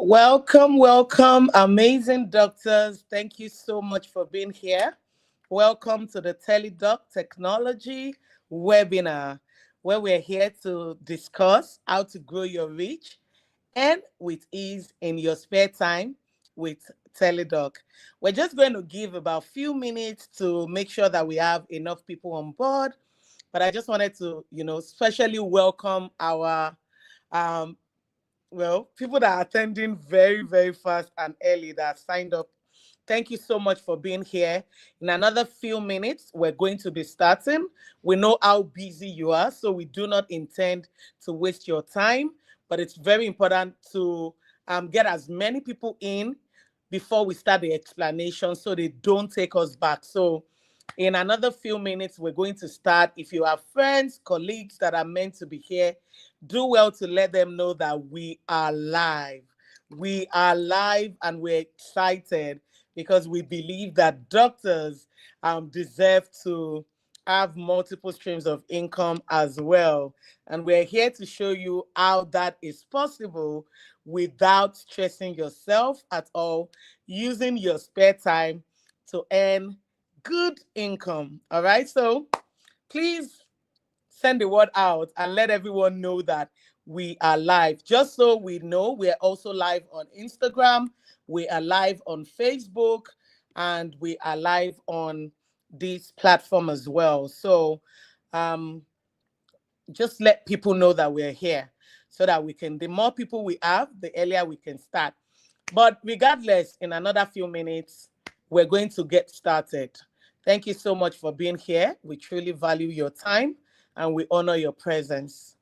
Welcome, welcome, amazing doctors. Thank you so much for being here. Welcome to the TeleDoc Technology webinar, where we're here to discuss how to grow your reach and with ease in your spare time with TeleDoc. We're just going to give about a few minutes to make sure that we have enough people on board. But I just wanted to, especially welcome our um, people that are attending very, very fast and early that signed up. Thank you so much for being here. In another few minutes, we're going to be starting. We know how busy you are, so we do not intend to waste your time, but it's very important to get as many people in before we start the explanation so they don't take us back. So in another few minutes, we're going to start. If you have friends, colleagues that are meant to be here, do well to let them know that we are live. We are live and we're excited because we believe that doctors deserve to have multiple streams of income as well. And we're here to show you how that is possible without stressing yourself at all, using your spare time to earn good income. All right. So please send the word out and let everyone know that we are live. Just so we know, we are also live on Instagram, we are live on Facebook, and we are live on this platform as well. So um, just let people know that we're here so that we can, the more people we have, the earlier we can start. But regardless, in another few minutes, we're going to get started. Thank you so much for being here. We truly value your time and we honor your presence.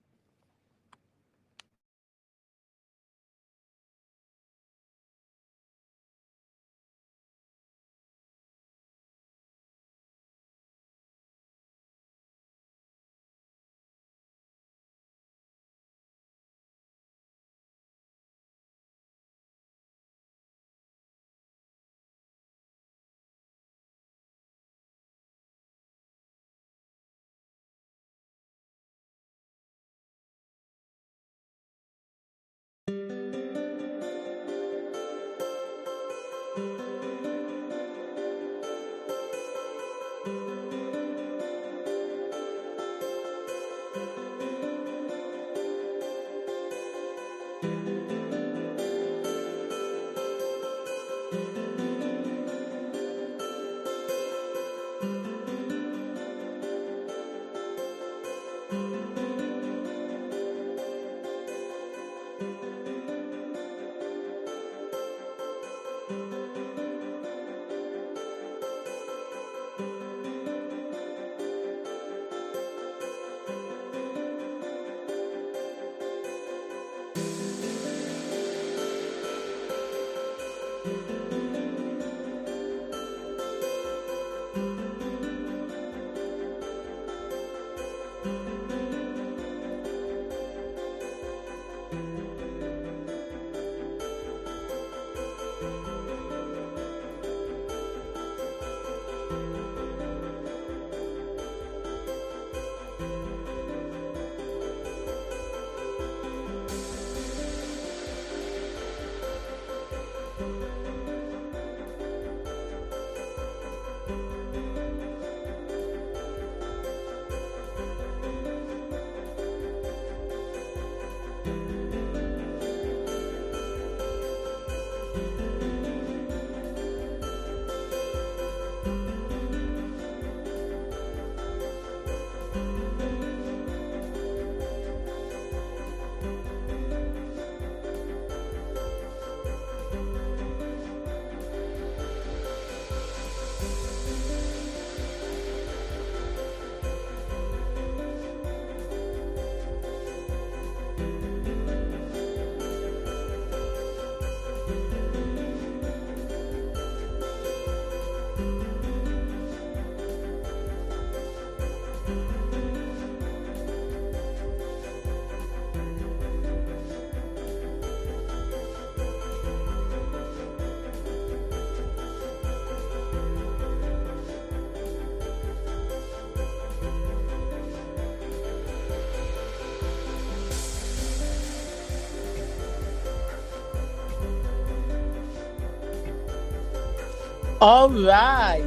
All right.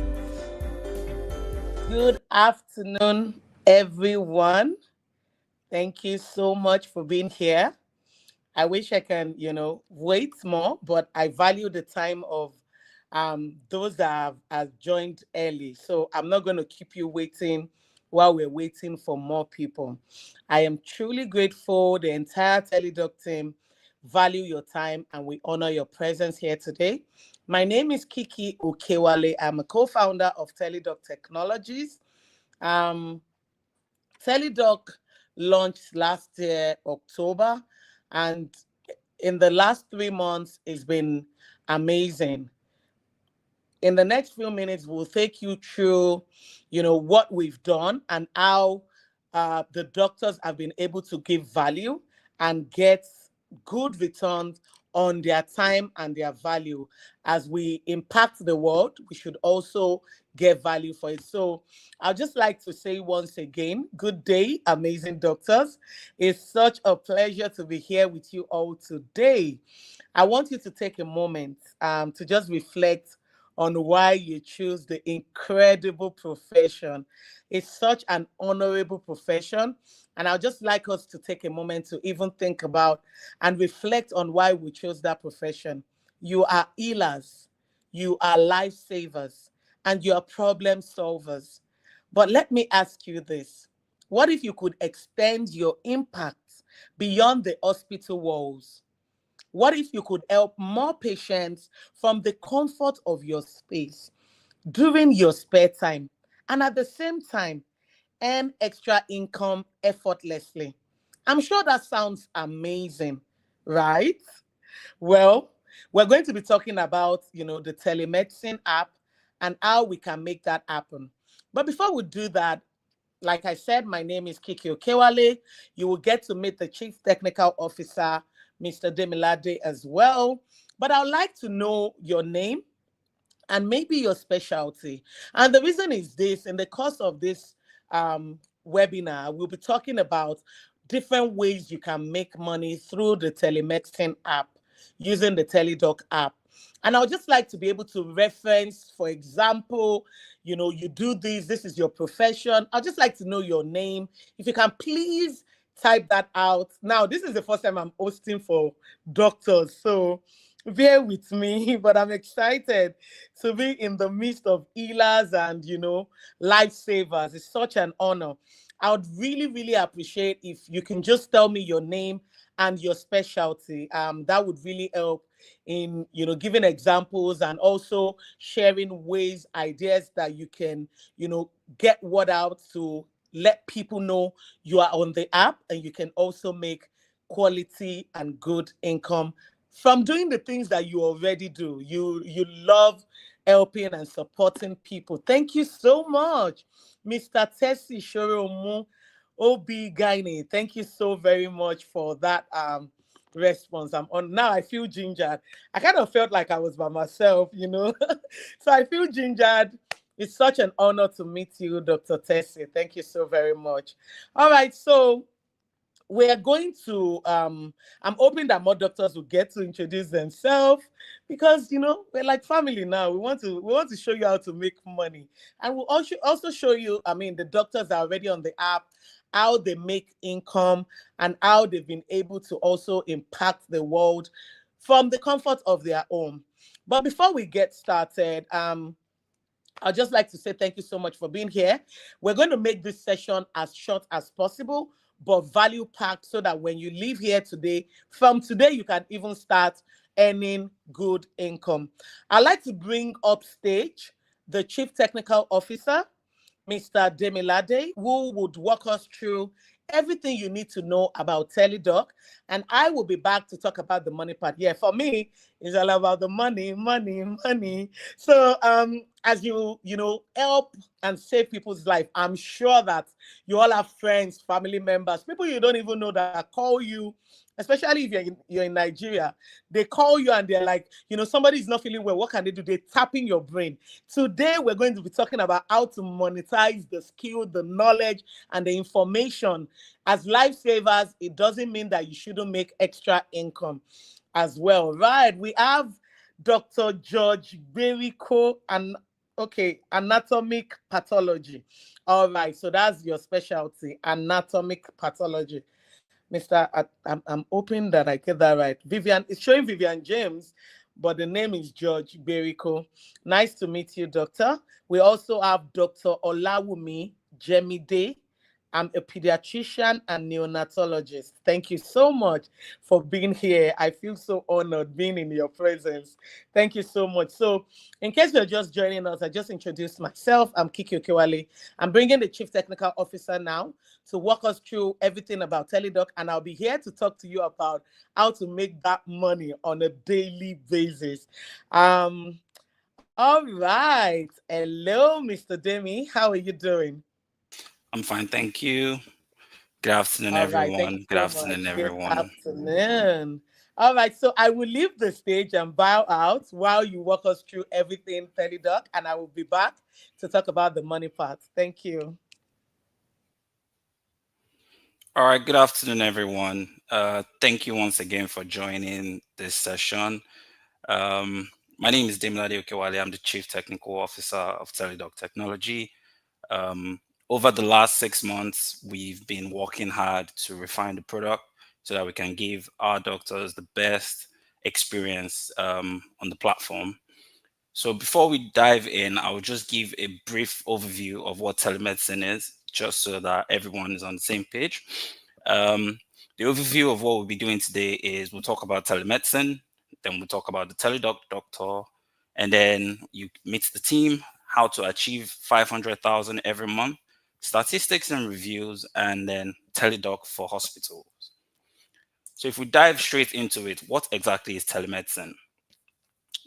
Good afternoon, everyone. Thank you so much for being here. I wish I can, wait more, but I value the time of those that have joined early. So I'm not going to keep you waiting while we're waiting for more people. I am truly grateful. The entire TeleDoc team value your time and we honor your presence here today. My name is Kiki Okewale. I'm a co-founder of TeleDoc Technologies. Um, TeleDoc launched last year, October, and in the last 3 months, it's been amazing. In the next few minutes, we'll take you through, what we've done and how the doctors have been able to give value and get good returns on their time and their value. As we impact the world, we should also get value for it. So I'd just like to say once again, good day, amazing doctors. It's such a pleasure to be here with you all today. I want you to take a moment to just reflect on why you choose the incredible profession. It's such an honorable profession. And I'd just like us to take a moment to even think about and reflect on why we chose that profession. You are healers, you are lifesavers, and you are problem solvers. But let me ask you this. What if you could extend your impact beyond the hospital walls? What if you could help more patients from the comfort of your space during your spare time and at the same time earn extra income effortlessly? I'm sure that sounds amazing, right? Well, we're going to be talking about, the telemedicine app and how we can make that happen. But before we do that, like I said, my name is Kiki Okewale. You will get to meet the Chief Technical Officer, Mr. Demilade, as well. But I'd like to know your name and maybe your specialty. And the reason is this: in the course of this webinar, we'll be talking about different ways you can make money through the telemedicine app using the TeleDoc app. And I would just like to be able to reference, for example, you do this is your profession. I'd just like to know your name. If you can please type that out. Now, this is the first time I'm hosting for doctors, so bear with me, but I'm excited to be in the midst of healers and, lifesavers. It's such an honor. I would really, really appreciate if you can just tell me your name and your specialty. That would really help in, giving examples and also sharing ways, ideas that you can, get word out to let people know you are on the app and you can also make quality and good income from doing the things that you already do. You love helping and supporting people. Thank you so much, Mr. Tessie Shoromu OB Guiney. Thank you so very much for that response. I'm on now. I feel gingered. I kind of felt like I was by myself, so I feel gingered. It's such an honor to meet you, Dr. Tessie. Thank you so very much. All right, so we're going to I'm hoping that more doctors will get to introduce themselves because we're like family now. We want to show you how to make money, and we'll also show you, the doctors are already on the app, how they make income and how they've been able to also impact the world from the comfort of their home. But before we get started, I'd just like to say thank you so much for being here. We're going to make this session as short as possible, but value packed so that when you leave here today, from today, you can even start earning good income. I'd like to bring up stage the Chief Technical Officer, Mr. Demilade, who would walk us through everything you need to know about TeleDoc. And I will be back to talk about the money part. Yeah, for me, it's all about the money, money, money. So as you help and save people's life, I'm sure that you all have friends, family members, people you don't even know that call you, especially if you're in Nigeria. They call you and they're like, somebody is not feeling well. What can they do? They're tapping your brain. Today, we're going to be talking about how to monetize the skill, the knowledge, and the information. As lifesavers, it doesn't mean that you shouldn't make extra income as well, right? We have Dr. George Beriko, and okay, anatomic pathology. All right, so that's your specialty, anatomic pathology. Mr. I'm hoping that I get that right. Vivian, it's showing Vivian James, but the name is George Beriko. Nice to meet you, doctor. We also have Dr. Olawumi Jemide. I'm a pediatrician and neonatologist. Thank you so much for being here. I feel so honored being in your presence. Thank you so much. So, in case you're just joining us, I just introduced myself. I'm Kiki Okewale. I'm bringing the Chief Technical Officer now to walk us through everything about TeleDoc, and I'll be here to talk to you about how to make that money on a daily basis. Um, all right. Hello, Mr. Demi. How are you doing? I'm fine, thank you. Good afternoon, All right. Thank you everyone. Good so afternoon, much. Good everyone. afternoon. All right. So I will leave the stage and bow out while you walk us through everything TeleDoc, and I will be back to talk about the money part. Thank you. All right, good afternoon, everyone. Thank you once again for joining this session. Um, my name is Demilade Okewale. I'm the Chief Technical Officer of TeleDoc Technology. Um, Over the last 6 months, we've been working hard to refine the product so that we can give our doctors the best experience on the platform. So before we dive in, I will just give a brief overview of what telemedicine is, just so that everyone is on the same page. Um, the overview of what we'll be doing today is we'll talk about telemedicine, then we'll talk about the teledoc doctor, and then you meet the team, how to achieve 500,000 every month, statistics and reviews, and then teledoc for hospitals. So if we dive straight into it, what exactly is telemedicine?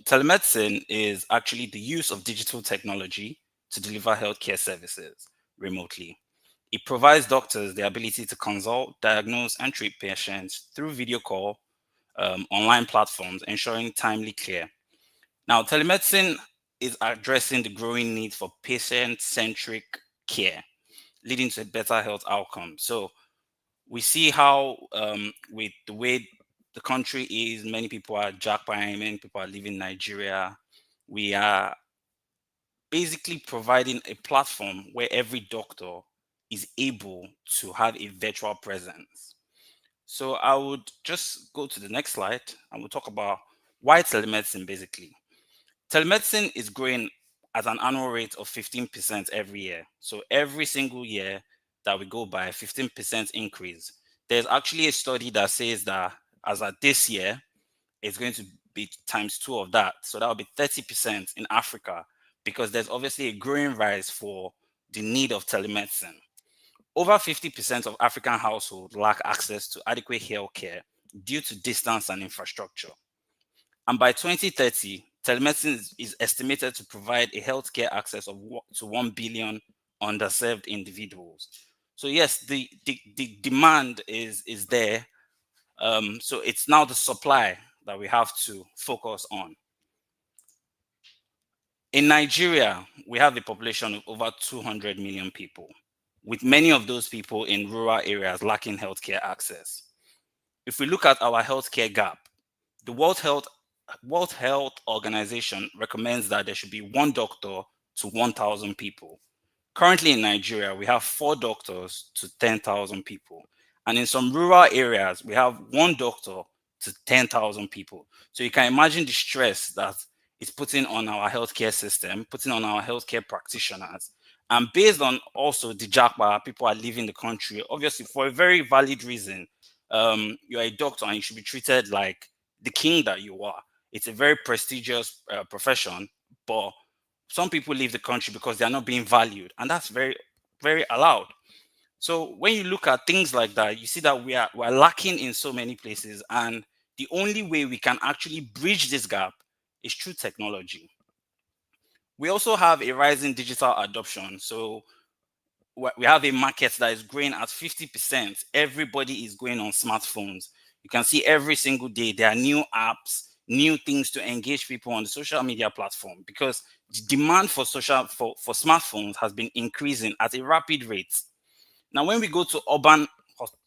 Telemedicine is actually the use of digital technology to deliver healthcare services remotely. It provides doctors the ability to consult, diagnose, and treat patients through video call, online platforms, ensuring timely care. Now, telemedicine is addressing the growing need for patient centric care, leading to a better health outcome. So, we see how, with the way the country is, many people are jackpying, many people are leaving Nigeria. We are basically providing a platform where every doctor is able to have a virtual presence. So I would just go to the next slide and we'll talk about why telemedicine basically. Telemedicine is growing at an annual rate of 15% every year. So every single year that we go by, 15% increase. There's actually a study that says that as at this year, it's going to be times two of that. So that will be 30% in Africa because there's obviously a growing rise for the need of telemedicine. Over 50% of African households lack access to adequate health care due to distance and infrastructure. And by 2030, telemedicine is estimated to provide a healthcare access of to 1 billion underserved individuals. So yes, the demand is there. So it's now the supply that we have to focus on. In Nigeria, we have a population of over 200 million people, with many of those people in rural areas lacking healthcare access. If we look at our healthcare gap, the World Health Organization recommends that there should be one doctor to 1,000 people. Currently in Nigeria, we have 4 doctors to 10,000 people. And in some rural areas, we have one doctor to 10,000 people. So you can imagine the stress that it's putting on our healthcare system, putting on our healthcare practitioners. And based on also the jackpot, people are leaving the country, obviously for a very valid reason. You're a doctor and you should be treated like the king that you are. It's a very prestigious profession, but some people leave the country because they are not being valued, and that's very, very allowed. So when you look at things like that, you see that we're lacking in so many places, and the only way we can actually bridge this gap is through technology. We also have a rising digital adoption. So we have a market that is growing at 50%. Everybody is going on smartphones. You can see every single day there are new apps, new things to engage people on the social media platform because the demand for for smartphones has been increasing at a rapid rate. Now, when we go to urban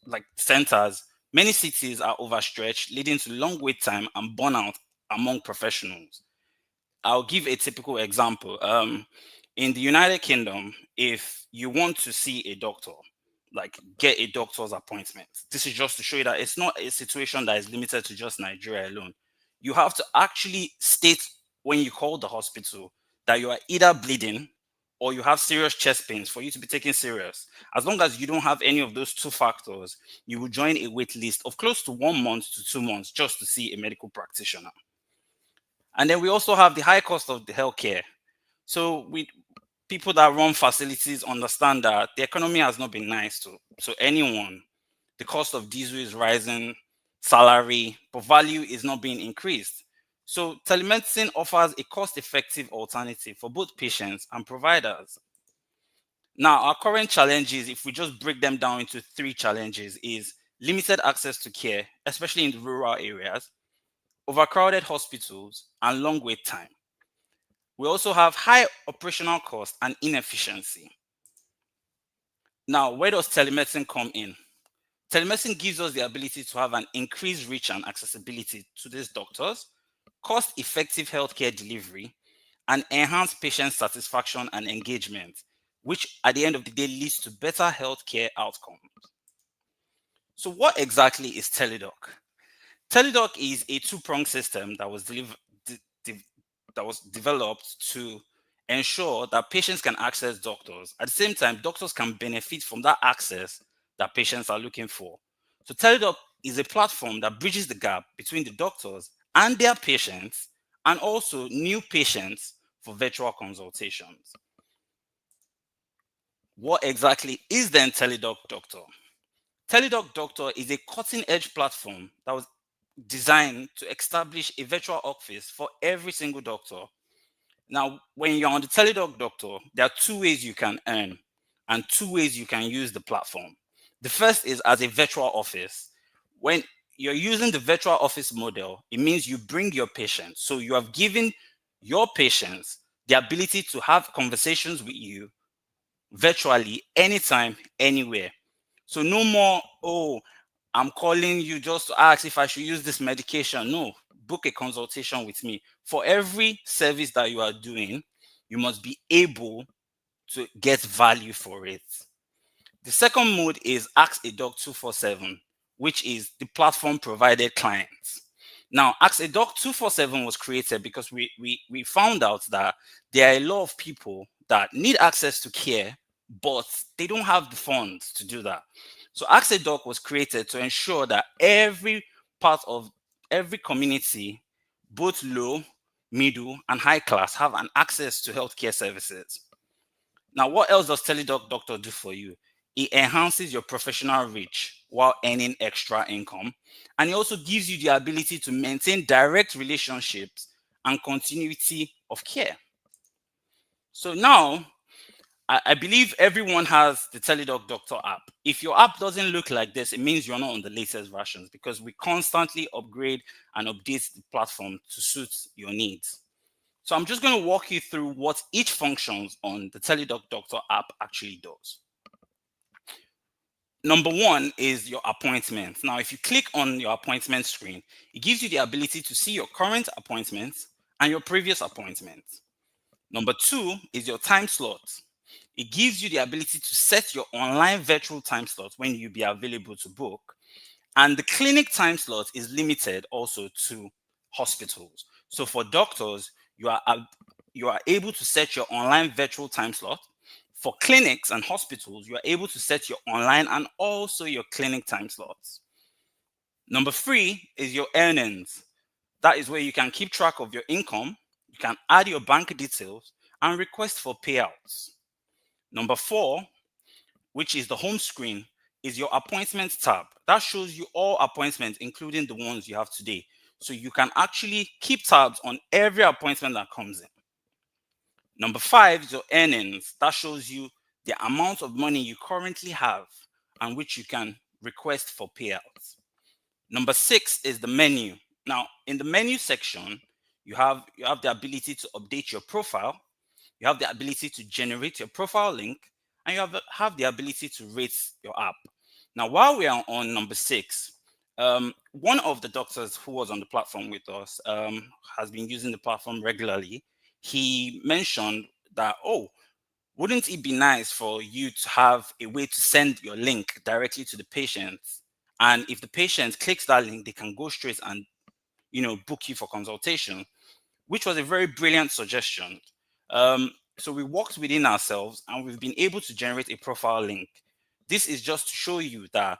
like centers, many cities are overstretched, leading to long wait time and burnout among professionals. I'll give a typical example. In the United Kingdom, if you want to see a doctor, like get a doctor's appointment, this is just to show you that it's not a situation that is limited to just Nigeria alone. You have to actually state when you call the hospital that you are either bleeding or you have serious chest pains for you to be taken serious. As long as you don't have any of those two factors, you will join a wait list of close to 1 month to 2 months just to see a medical practitioner. And then we also have the high cost of the healthcare. So we people that run facilities understand that the economy has not been nice to anyone. The cost of diesel is rising, salary, but value is not being increased. So telemedicine offers a cost-effective alternative for both patients and providers. Now, our current challenges, if we just break them down into three challenges, is limited access to care, especially in the rural areas, overcrowded hospitals, and long wait time. We also have high operational cost and inefficiency. Now, where does telemedicine come in? Telemedicine gives us the ability to have an increased reach and accessibility to these doctors, cost effective healthcare delivery, and enhanced patient satisfaction and engagement, which at the end of the day leads to better healthcare outcomes. So, what exactly is TeleDoc? TeleDoc is a two-pronged system that was developed to ensure that patients can access doctors. At the same time, doctors can benefit from that access that patients are looking for. So TeleDoc is a platform that bridges the gap between the doctors and their patients, and also new patients for virtual consultations. What exactly is then TeleDoc Doctor? TeleDoc Doctor is a cutting edge platform that was designed to establish a virtual office for every single doctor. Now, when you're on the TeleDoc Doctor, there are two ways you can earn and two ways you can use the platform. The first is as a virtual office. When you're using the virtual office model, it means you bring your patients. So you have given your patients the ability to have conversations with you virtually anytime, anywhere. So no more, oh, I'm calling you just to ask if I should use this medication. No, book a consultation with me. For every service that you are doing, you must be able to get value for it. The second mode is Ask a Doc 247, which is the platform provided clients. Now, Ask a Doc 247 was created because we found out that there are a lot of people that need access to care, but they don't have the funds to do that. So Ask a Doc was created to ensure that every part of every community, both low, middle, and high class, have an access to healthcare services. Now, what else does TeleDoc Doctor do for you? It enhances your professional reach while earning extra income. And it also gives you the ability to maintain direct relationships and continuity of care. So now, I believe everyone has the TeleDoc Doctor app. If your app doesn't look like this, it means you're not on the latest versions, because we constantly upgrade and update the platform to suit your needs. So I'm just going to walk you through what each functions on the TeleDoc Doctor app actually does. Number one is your appointment. Now, if you click on your appointment screen, it gives you the ability to see your current appointments and your previous appointments. Number two is your time slot. It gives you the ability to set your online virtual time slot when you'll be available to book. And the clinic time slot is limited also to hospitals. So for doctors, you are able to set your online virtual time slot. For clinics and hospitals, you are able to set your online and also your clinic time slots. Number three is your earnings. That is where you can keep track of your income, you can add your bank details, and request for payouts. Number four, which is the home screen, is your appointments tab. That shows you all appointments, including the ones you have today. So you can actually keep tabs on every appointment that comes in. Number five is your earnings. That shows you the amount of money you currently have and which you can request for payouts. Number six is the menu. Now, in the menu section, you have the ability to update your profile, you have the ability to generate your profile link, and you have the ability to rate your app. Now, while we are on number six, One of the doctors who was on the platform with us has been using the platform regularly. He mentioned that, oh, wouldn't it be nice for you to have a way to send your link directly to the patient? And if the patient clicks that link, they can go straight and book you for consultation, which was a very brilliant suggestion. So we worked within ourselves and we've been able to generate a profile link. This is just to show you that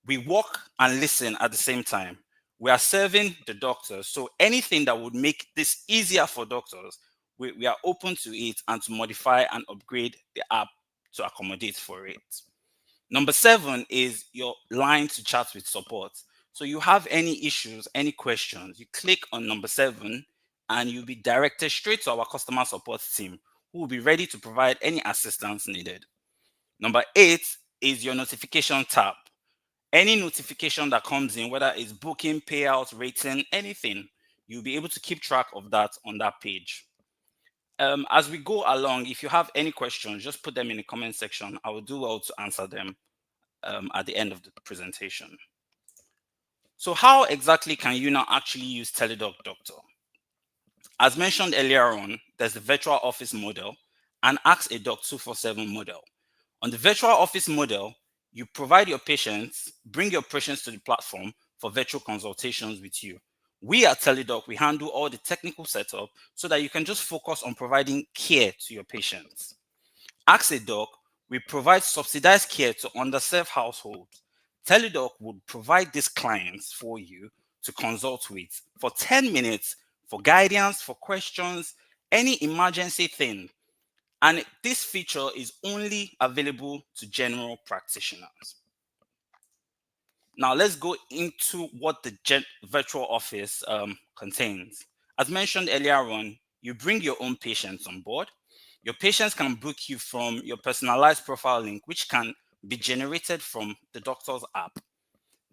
we work and listen at the same time. We are serving the doctors. So anything that would make this easier for doctors, we are open to it and to modify and upgrade the app to accommodate for it. Number 7 is your line to chat with support. So you have any issues, any questions, you click on number 7 and you'll be directed straight to our customer support team who will be ready to provide any assistance needed. Number 8 is your notification tab. Any notification that comes in, whether it's booking, payout, rating, anything, you'll be able to keep track of that on that page. As we go along, if you have any questions, just put them in the comment section. I will do well to answer them at the end of the presentation. So how exactly can you now actually use TeleDoc Doctor? As mentioned earlier on, there's the virtual office model and Ask a Doc 247 model. On the virtual office model, you provide your patients, bring your patients to the platform for virtual consultations with you. We at TeleDoc, we handle all the technical setup so that you can just focus on providing care to your patients. Ask a Doc, we provide subsidized care to underserved households. TeleDoc would provide these clients for you to consult with for 10 minutes for guidance, for questions, any emergency thing. And this feature is only available to general practitioners. Now let's go into what the virtual office contains. As mentioned earlier on, you bring your own patients on board. Your patients can book you from your personalized profile link, which can be generated from the doctor's app.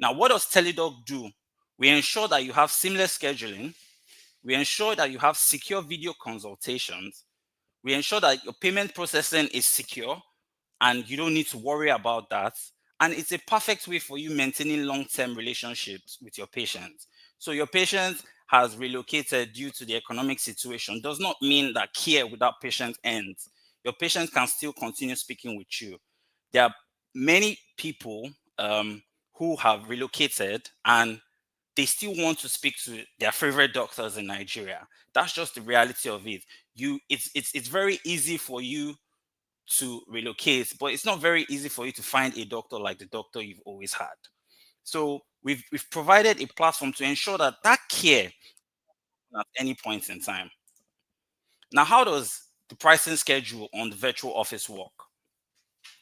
Now, what does TeleDoc do? We ensure that you have seamless scheduling. We ensure that you have secure video consultations. We ensure that your payment processing is secure and you don't need to worry about that. And it's a perfect way for you maintaining long-term relationships with your patients. So your patient has relocated due to the economic situation does not mean that care without patient ends. Your patient can still continue speaking with you. There are many people who have relocated and they still want to speak to their favorite doctors in Nigeria. That's just the reality of it. It's very easy for you to relocate, but it's not very easy for you to find a doctor like the doctor you've always had. So we've provided a platform to ensure that that care at any point in time. Now, how does the pricing schedule on the virtual office work?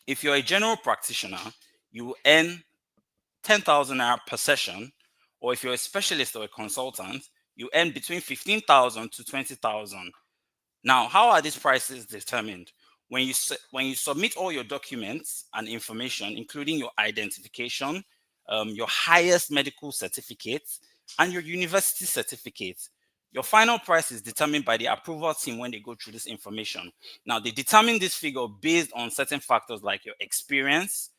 If you're a general practitioner, you will earn 10,000 naira per session, or if you're a specialist or a consultant, you earn between 15,000 to 20,000. Now, how are these prices determined? When you submit all your documents and information, including your identification, your highest medical certificate, and your university certificate, your final price is determined by the approval team when they go through this information. Now, they determine this figure based on certain factors like your experience,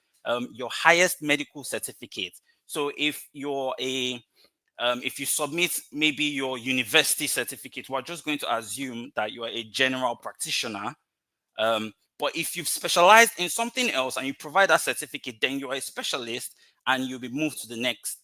your highest medical certificate. So if you're if you submit maybe your university certificate, we're just going to assume that you are a general practitioner. But if you've specialized in something else and you provide that certificate, then you are a specialist and you'll be moved to the next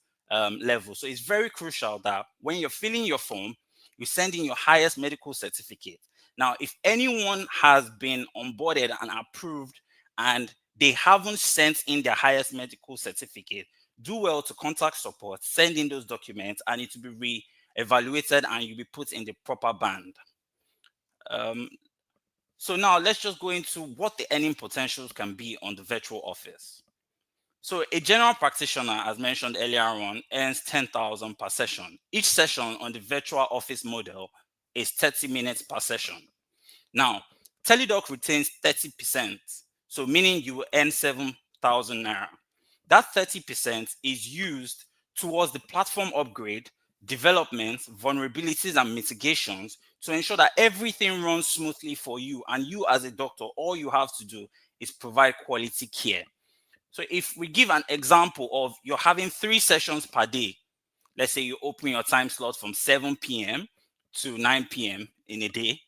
level. So it's very crucial that when you're filling your form, you send in your highest medical certificate. Now, if anyone has been onboarded and approved and they haven't sent in their highest medical certificate, do well to contact support, send in those documents, and it will be re-evaluated and you'll be put in the proper band. So now let's just go into what the earning potentials can be on the virtual office. So a general practitioner, as mentioned earlier on, earns 10,000 per session. Each session on the virtual office model is 30 minutes per session. Now, TeleDoc retains 30%, so meaning you will earn 7,000 naira. That 30% is used towards the platform upgrade, development, vulnerabilities, and mitigations to ensure that everything runs smoothly for you. And you, as a doctor, all you have to do is provide quality care. So if we give an example of you're having 3 sessions per day, let's say you open your time slot from 7 p.m. to 9 p.m. in a day,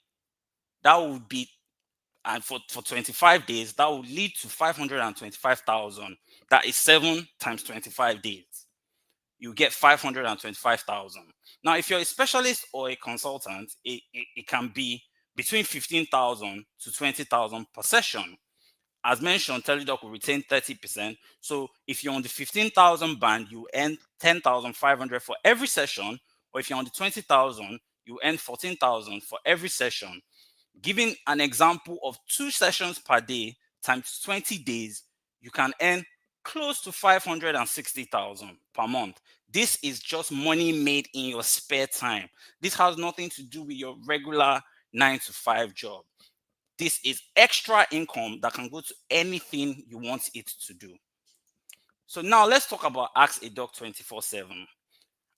that would be, and for 25 days, that would lead to 525,000. That is 7 times 25 days. You get 525,000. Now, if you're a specialist or a consultant, it can be between 15,000 to 20,000 per session. As mentioned, TeleDoc will retain 30%. So if you're on the 15,000 band, you earn 10,500 for every session. Or if you're on the 20,000, you earn 14,000 for every session. Giving an example of 2 sessions per day times 20 days, you can earn close to 560,000 per month. This is just money made in your spare time. This has nothing to do with your regular 9 to 5 job. This is extra income that can go to anything you want it to do. So now let's talk about Ask a Doc 24/7.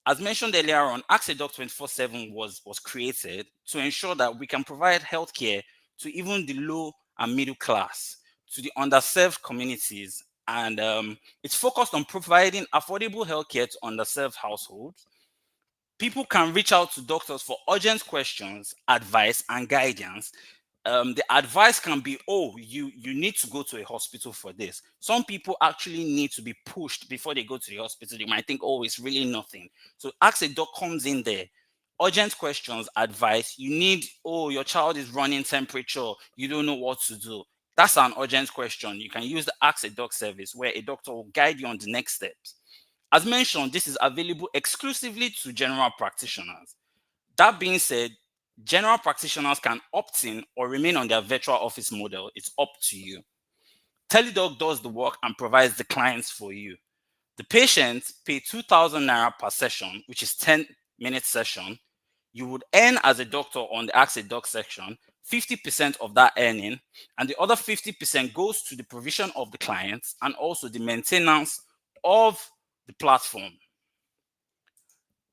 As mentioned earlier on, Ask a Doc 24/7 was created to ensure that we can provide healthcare to even the low and middle class, to the underserved communities. And it's focused on providing affordable healthcare to underserved households. People can reach out to doctors for urgent questions, advice, and guidance. The advice can be, oh, you need to go to a hospital for this. Some people actually need to be pushed before they go to the hospital. They might think, oh, it's really nothing. So Ask a Doc comes in there. Urgent questions, advice. You need, oh, your child is running temperature. You don't know what to do. That's an urgent question. You can use the Ask a Doc service where a doctor will guide you on the next steps. As mentioned, this is available exclusively to general practitioners. That being said, general practitioners can opt in or remain on their virtual office model. It's up to you. TeleDoc does the work and provides the clients for you. The patients pay 2,000 naira per session, which is 10-minute session. You would earn as a doctor on the Ask a Doc section 50% of that earning, and the other 50% goes to the provision of the clients and also the maintenance of the platform.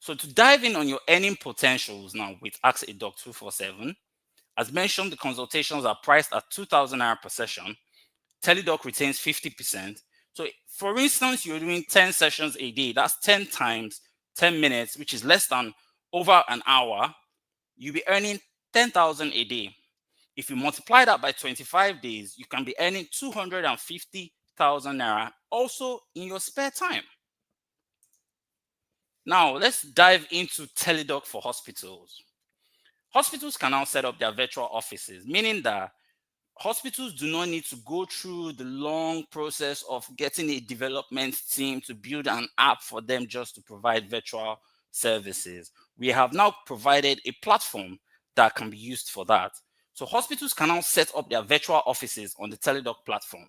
So to dive in on your earning potentials now with Ask a Doc 247, as mentioned, the consultations are priced at 2,000 naira per session. TeleDoc retains 50%. So for instance, you're doing 10 sessions a day. That's 10 times 10 minutes, which is less than over an hour. You'll be earning 10,000 a day. If you multiply that by 25 days, you can be earning 250,000 naira also in your spare time. Now, let's dive into TeleDoc for hospitals. Hospitals can now set up their virtual offices, meaning that hospitals do not need to go through the long process of getting a development team to build an app for them just to provide virtual services. We have now provided a platform that can be used for that. So hospitals can now set up their virtual offices on the TeleDoc platform.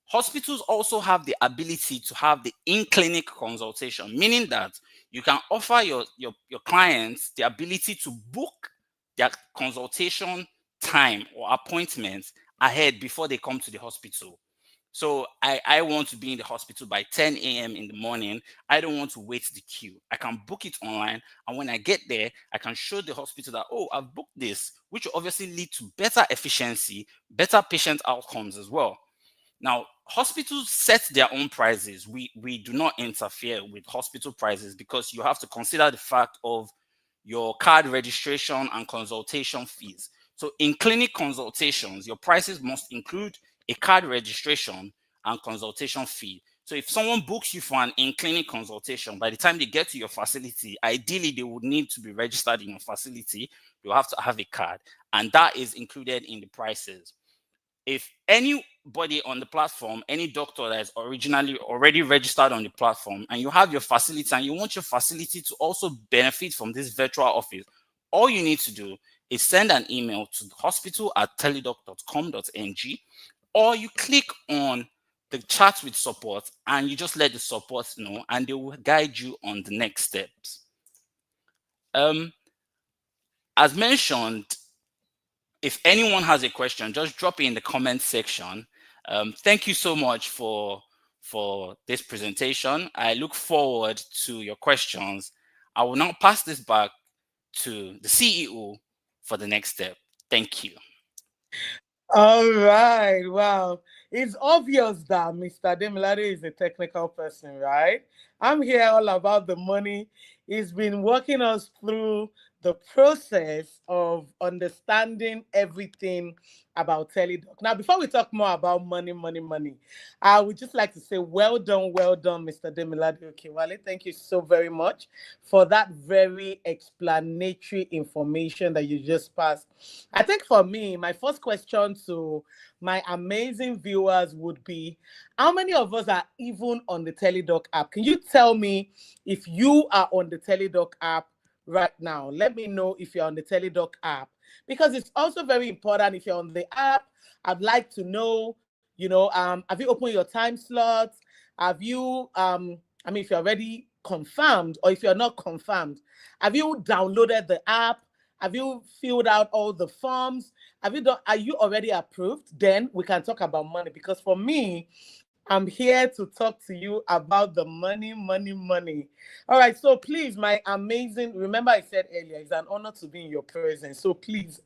Hospitals also have the ability to have the in-clinic consultation, meaning that you can offer your clients the ability to book their consultation time or appointments ahead before they come to the hospital. So I want to be in the hospital by 10 a.m. in the morning. I don't want to wait the queue. I can book it online. And when I get there, I can show the hospital that, oh, I've booked this, which will obviously lead to better efficiency, better patient outcomes as well. Now, hospitals set their own prices. We do not interfere with hospital prices because you have to consider the fact of your card registration and consultation fees. So in clinic consultations, your prices must include a card registration and consultation fee. So if someone books you for an in-clinic consultation, by the time they get to your facility, ideally they would need to be registered in your facility. You have to have a card, and that is included in the prices. If anybody on the platform, any doctor that is originally already registered on the platform, and you have your facility and you want your facility to also benefit from this virtual office, all you need to do is send an email to hospital@teledoc.com.ng, or you click on the chat with support and you just let the support know and they will guide you on the next steps. As mentioned, if anyone has a question, just drop it in the comment section. Thank you so much for this presentation. I look forward to your questions. I will now pass this back to the CEO for the next step. Thank you. All right. Wow. It's obvious that Mr. Demilade is a technical person, right? I'm here all about the money. He's been walking us through the process of understanding everything about TeleDoc. Now, before we talk more about money, I would just like to say well done, Mr. Demilade Okewale. Thank you so very much for that very explanatory information that you just passed. I think for me, my first question to my amazing viewers would be, how many of us are even on the TeleDoc app? Can you tell me if you are on the TeleDoc app right now? Let me know if you're on the TeleDoc app, because it's also very important. If you're on the app, I'd like to know, have you opened your time slots? Have you, if you're already confirmed, or if you're not confirmed, have you downloaded the app? Have you filled out all the forms? Are you already approved? Then we can talk about money, because for me, I'm here to talk to you about the money. All right, so please, my amazing, remember I said earlier, it's an honor to be in your presence. So please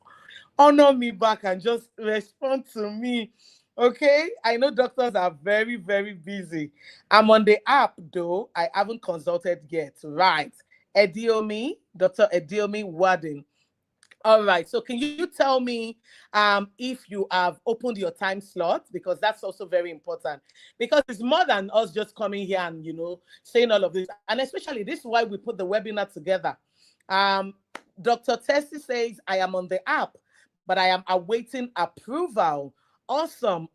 honor me back and just respond to me. Okay, I know doctors are very, very busy. I'm on the app though. I haven't consulted yet. Right. Ediomi, Dr. Ediomi Warden. All right. So can you tell me if you have opened your time slot? Because that's also very important. Because it's more than us just coming here and, saying all of this. And especially this is why we put the webinar together. Dr. Tessie says, I am on the app, but I am awaiting approval. Awesome.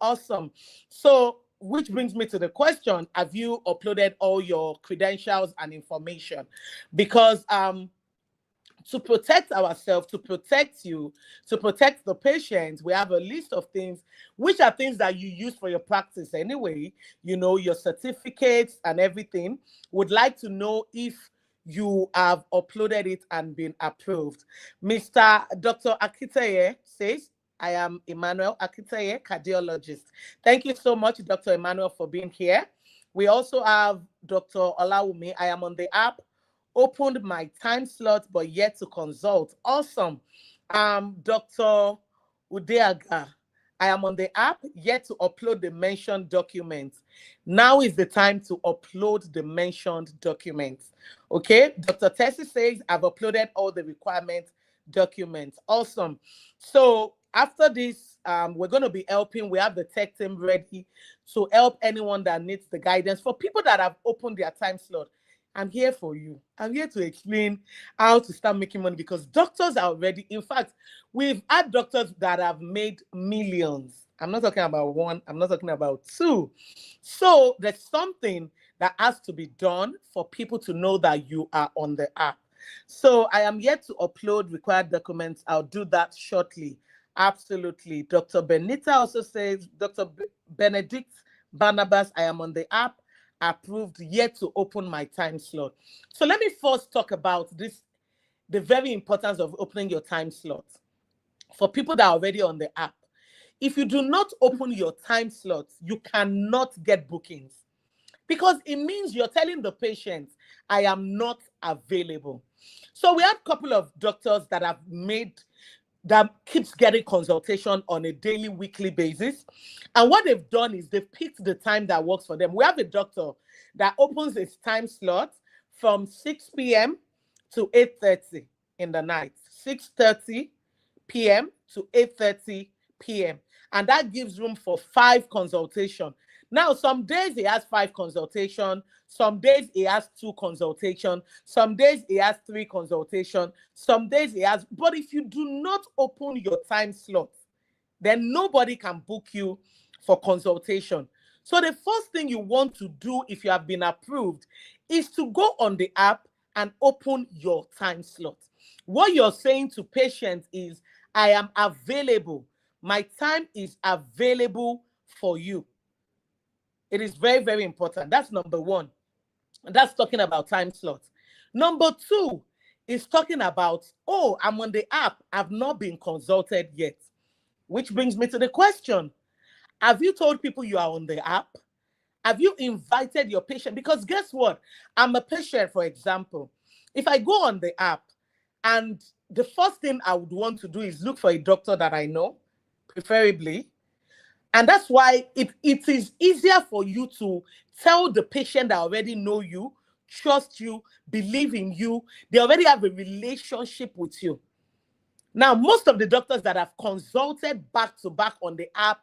So, which brings me to the question, have you uploaded all your credentials and information? Because to protect ourselves, to protect you, to protect the patient, we have a list of things, which are things that you use for your practice anyway, your certificates and everything. Would like to know if you have uploaded it and been approved. Mr. Dr. Akitaye says, I am Emmanuel Akitaye, cardiologist. Thank you so much, Dr. Emmanuel, for being here. We also have Dr. Olawumi. I am on the app, opened my time slot, but yet to consult. Awesome. Dr. Udeaga, I am on the app, yet to upload the mentioned documents. Now is the time to upload the mentioned documents. Okay, Dr. Tessie says, I've uploaded all the requirement documents. Awesome. So after this, we're going to be helping. We have the tech team ready to help anyone that needs the guidance. For people that have opened their time slot, I'm here for you. I'm here to explain how to start making money, because doctors are already, in fact, we've had doctors that have made millions. I'm not talking about one, I'm not talking about two. So there's something that has to be done for people to know that you are on the app. So I am yet to upload required documents. I'll do that shortly. Absolutely. Dr. Benita also says, Dr. Benedict Barnabas, I am on the app, approved, yet to open my time slot. So let me first talk about this, the very importance of opening your time slot. For people that are already on the app, if you do not open your time slots, you cannot get bookings, because it means you're telling the patient, I am not available. So we have a couple of doctors that keeps getting consultation on a daily, weekly basis. And what they've done is they've picked the time that works for them. We have a doctor that opens his time slot from 6 p.m. to 8:30 in the night, 6:30 p.m. to 8:30 p.m. And that gives room for 5 consultations. Now, some days he has 5 consultations, some days he has 2 consultations, some days he has 3 consultations, some days he has, but if you do not open your time slot, then nobody can book you for consultation. So the first thing you want to do if you have been approved is to go on the app and open your time slot. What you're saying to patients is, I am available. My time is available for you. It is very, very important. That's number one. That's talking about time slots. Number 2 is talking about, oh, I'm on the app, I've not been consulted yet. Which brings me to the question, have you told people you are on the app? Have you invited your patient? Because guess what? I'm a patient, for example. If I go on the app and the first thing I would want to do is look for a doctor that I know, preferably, And that's why it is easier for you to tell the patient that already know you, trust you, believe in you. They already have a relationship with you. Now, most of the doctors that have consulted back to back on the app,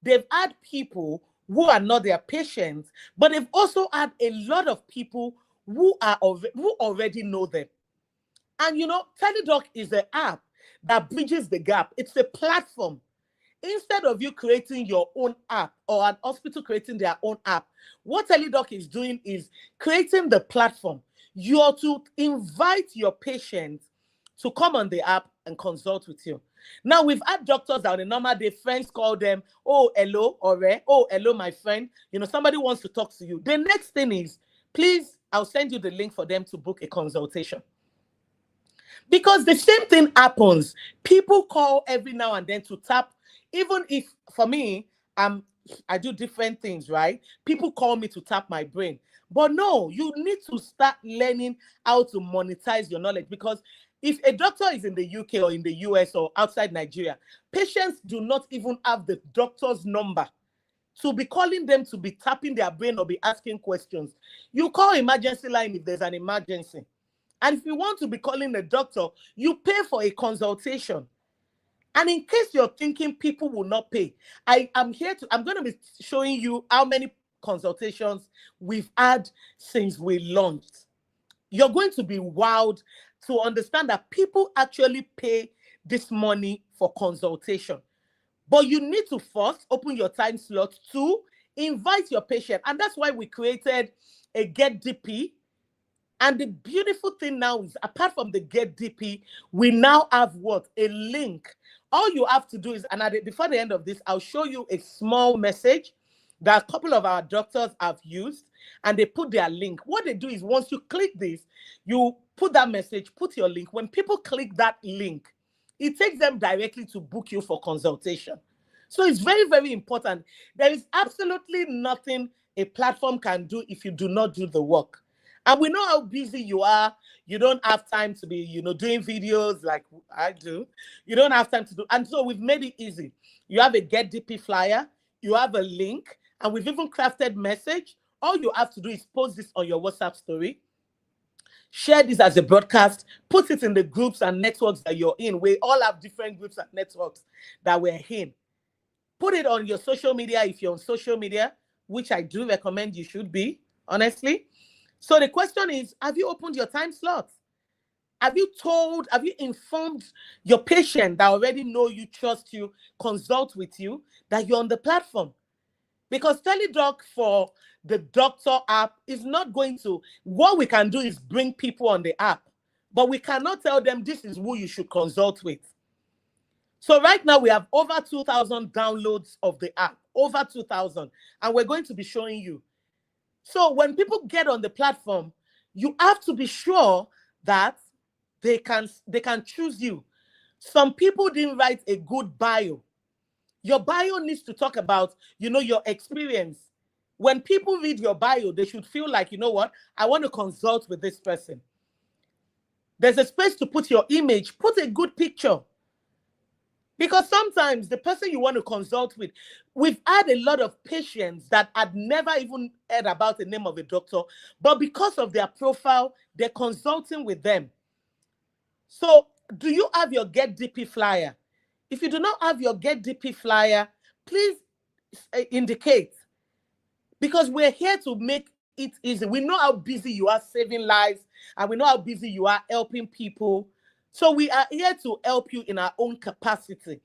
they've had people who are not their patients, but they've also had a lot of people who already know them. And TeleDoc is an app that bridges the gap. It's a platform. Instead of you creating your own app or an hospital creating their own app, what TeleDoc is doing is creating the platform. You're to invite your patients to come on the app and consult with you. Now, we've had doctors that on a normal day, friends call them, oh, hello, Ore, oh, hello, my friend. Somebody wants to talk to you. The next thing is, please, I'll send you the link for them to book a consultation. Because the same thing happens. People call every now and then to tap, even if, for me, I do different things, right? People call me to tap my brain. But no, you need to start learning how to monetize your knowledge, because if a doctor is in the UK or in the US or outside Nigeria, patients do not even have the doctor's number to be calling them to be tapping their brain or be asking questions. You call emergency line if there's an emergency. And if you want to be calling a doctor, you pay for a consultation. And in case you're thinking people will not pay, I'm going to be showing you how many consultations we've had since we launched. You're going to be wowed to understand that people actually pay this money for consultation. But you need to first open your time slot to invite your patient. And that's why we created a Get DP. And the beautiful thing now is, apart from the Get DP, we now have what? A link. All you have to do is, and before the end of this, I'll show you a small message that a couple of our doctors have used, and they put their link. What they do is, once you click this, you put that message, put your link. When people click that link, it takes them directly to book you for consultation. So it's very, very important. There is absolutely nothing a platform can do if you do not do the work. And we know how busy you are. You don't have time to be, doing videos like I do. You don't have time to do. And so we've made it easy. You have a Get DP flyer. You have a link. And we've even crafted message. All you have to do is post this on your WhatsApp story. Share this as a broadcast. Put it in the groups and networks that you're in. We all have different groups and networks that we're in. Put it on your social media if you're on social media, which I do recommend you should be, honestly. So the question is, have you opened your time slots? Have you informed your patient that already know you, trust you, consult with you, that you're on the platform? Because TeleDoc for the doctor app is not going to, what we can do is bring people on the app, but we cannot tell them this is who you should consult with. So right now we have over 2,000 downloads of the app, over 2,000, and we're going to be showing you. So when people get on the platform, you have to be sure that they can choose you. Some people didn't write a good bio. Your bio needs to talk about, your experience. When people read your bio, they should feel like, you know what, I want to consult with this person. There's a space to put your image, put a good picture. Because sometimes the person you want to consult with, we've had a lot of patients that had never even heard about the name of a doctor, but because of their profile, they're consulting with them. So do you have your Get DP flyer? If you do not have your Get DP flyer, please indicate. Because we're here to make it easy. We know how busy you are saving lives, and we know how busy you are helping people. So we are here to help you in our own capacity.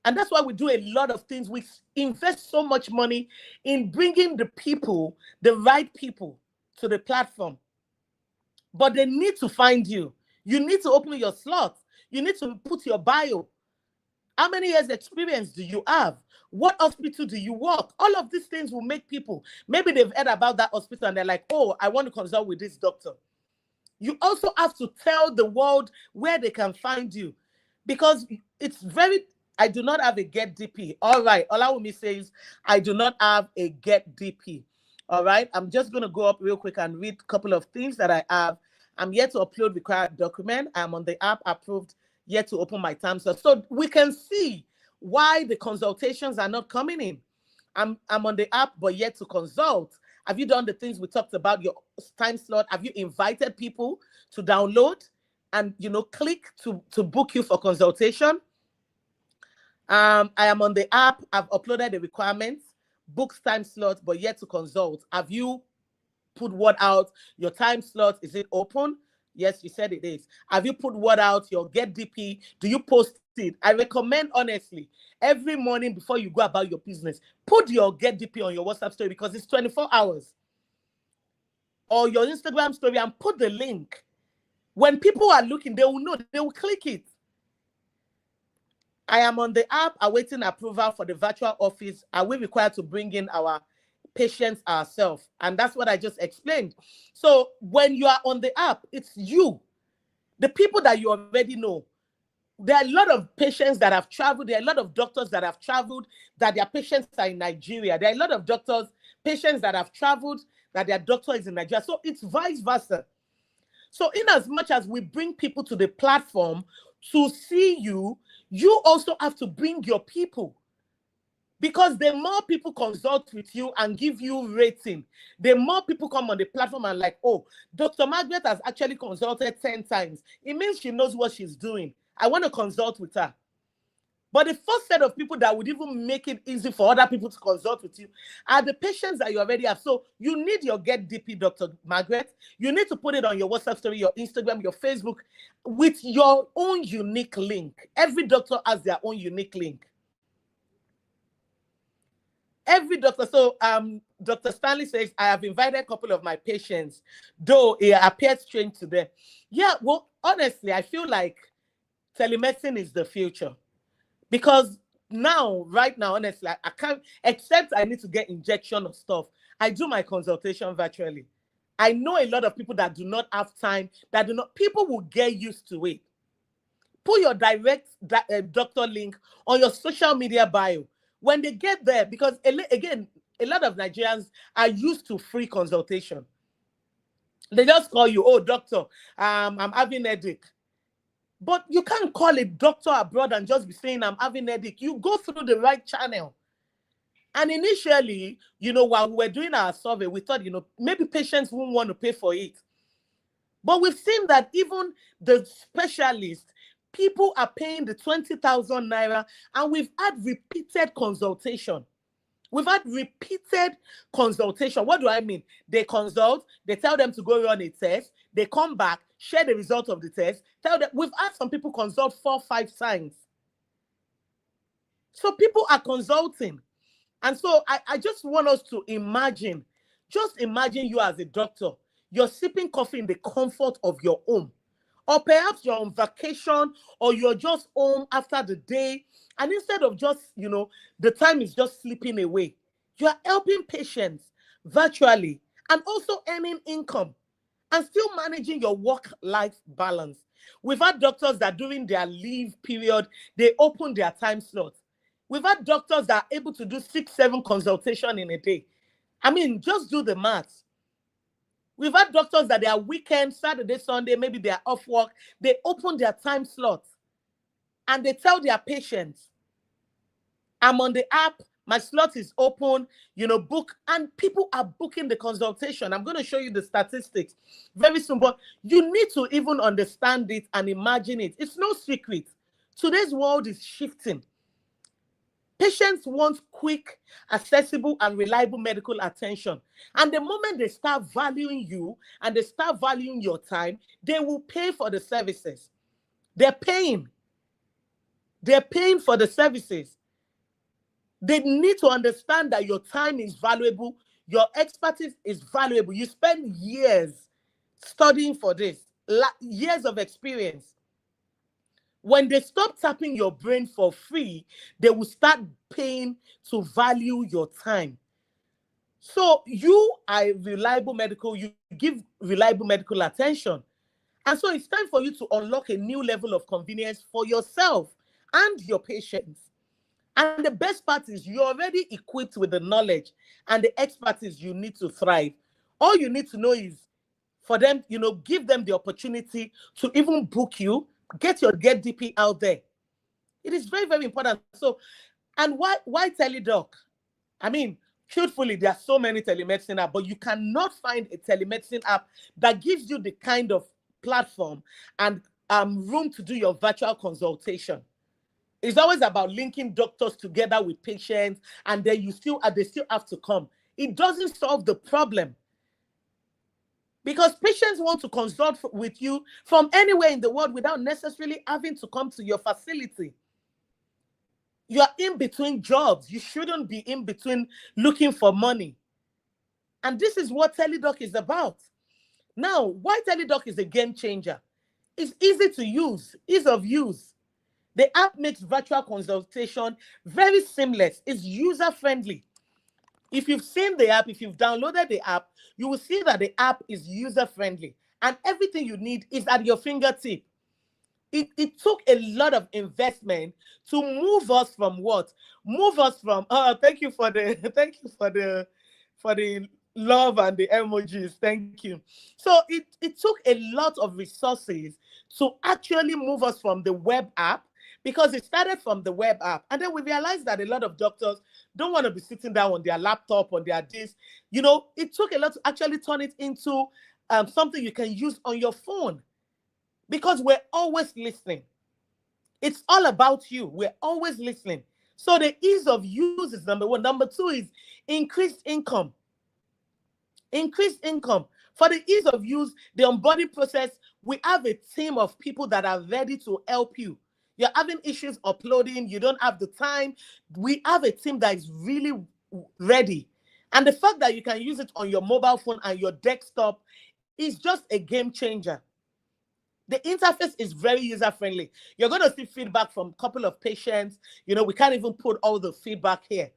And that's why we do a lot of things. We invest so much money in bringing the people, the right people, to the platform. But they need to find you. You need to open your slots. You need to put your bio. How many years experience do you have? What hospital do you work? All of these things will make people, maybe they've heard about that hospital and they're like, oh, I want to consult with this doctor. You also have to tell the world where they can find you, because I do not have a Get DP. All right. Olawumi says, I do not have a Get DP. All right. I'm just going to go up real quick and read a couple of things that I have. I'm yet to upload required document. I'm on the app approved, yet to open my time slot. So we can see why the consultations are not coming in. I'm on the app, but yet to consult. Have you done the things we talked about, your time slot? Have you invited people to download and, click to book you for consultation? I am on the app. I've uploaded the requirements, books time slot, but yet to consult. Have you put word out? Your time slot, is it open? Yes, you said it is. Have you put word out? Your get DP? Do you post it? I recommend, honestly, every morning before you go about your business, put your get DP on your WhatsApp story, because it's 24 hours. Or your Instagram story, and put the link. When people are looking, they will know, they will click it. I am on the app awaiting approval for the virtual office. Are we required to bring in our patients ourselves? And that's what I just explained. So when you are on the app, it's you, the people that you already know. There are a lot of patients that have traveled. There are a lot of doctors that have traveled, that their patients are in Nigeria. There are a lot of patients that have traveled, that their doctor is in Nigeria. So it's vice versa. So in as much as we bring people to the platform to see you, you also have to bring your people. Because the more people consult with you and give you rating, the more people come on the platform and like, oh, Dr. Margaret has actually consulted 10 times. It means she knows what she's doing. I want to consult with her. But the first set of people that would even make it easy for other people to consult with you are the patients that you already have. So you need your Get DP, Dr. Margaret. You need to put it on your WhatsApp story, your Instagram, your Facebook, with your own unique link. Every doctor has their own unique link. Every doctor. So Dr. Stanley says, I have invited a couple of my patients, though it appears strange to them. Yeah, well, honestly, I feel like telemedicine is the future. Because right now, honestly, I can't, except I need to get injection of stuff. I do my consultation virtually. I know a lot of people that do not have time, people will get used to it. Put your direct doctor link on your social media bio. When they get there, because again, a lot of Nigerians are used to free consultation. They just call you, oh, doctor, I'm having a headache. But you can't call a doctor abroad and just be saying, I'm having a headache. You go through the right channel. And initially, while we were doing our survey, we thought, maybe patients won't want to pay for it. But we've seen that even the specialists, people are paying the 20,000 naira, and we've had repeated consultation. We've had repeated consultation. What do I mean? They consult, they tell them to go run a test, they come back, share the result of the test, tell them. We've had some people consult 4, 5 times. So people are consulting. And so I just want us to imagine, just imagine you as a doctor, you're sipping coffee in the comfort of your home. Or perhaps you're on vacation, or you're just home after the day. And instead of just, the time is just slipping away, you are helping patients virtually and also earning income and still managing your work-life balance. We've had doctors that during their leave period, they open their time slots. We've had doctors that are able to do 6, 7 consultations in a day. I mean, just do the maths. We've had doctors that they are weekend, Saturday, Sunday, maybe they are off work. They open their time slots and they tell their patients, I'm on the app, my slot is open, book. And people are booking the consultation. I'm going to show you the statistics very soon, but you need to even understand it and imagine it. It's no secret. Today's world is shifting. Patients want quick, accessible, and reliable medical attention. And the moment they start valuing you and they start valuing your time, they will pay for the services. They're paying. They're paying for the services. They need to understand that your time is valuable. Your expertise is valuable. You spend years studying for this, years of experience. When they stop tapping your brain for free, they will start paying to value your time. So you are reliable medical, you give reliable medical attention. And so it's time for you to unlock a new level of convenience for yourself and your patients. And the best part is you're already equipped with the knowledge and the expertise you need to thrive. All you need to know is for them, give them the opportunity to even book you. Get your Get DP out there. It is very, very important. So, and why TeleDoc? I mean, truthfully, there are so many telemedicine apps, but you cannot find a telemedicine app that gives you the kind of platform and room to do your virtual consultation. It's always about linking doctors together with patients, and then they still have to come. It doesn't solve the problem because patients want to consult with you from anywhere in the world without necessarily having to come to your facility. You are in between jobs. You shouldn't be in between looking for money. And this is what TeleDoc is about. Now, why TeleDoc is a game changer? It's easy to use, ease of use. The app makes virtual consultation very seamless. It's user-friendly. If you've seen the app, if you've downloaded the app, you will see that the app is user-friendly and everything you need is at your fingertip. It took a lot of investment to move us from what? Move us from thank you for the thank you for the love and the emojis. Thank you. So it took a lot of resources to actually move us from the web app, because it started from the web app. And then we realized that a lot of doctors don't want to be sitting down on their laptop, on their disk. You know, it took a lot to actually turn it into something you can use on your phone, because we're always listening. It's all about you. We're always listening. So the ease of use is number one. Number two is increased income. Increased income. For the ease of use, the onboarding process, we have a team of people that are ready to help you. You're having issues uploading, you don't have the time. We have a team that is really ready. And the fact that you can use it on your mobile phone and your desktop is just a game changer. The interface is very user-friendly. You're going to see feedback from a couple of patients. You know, we can't even put all the feedback here.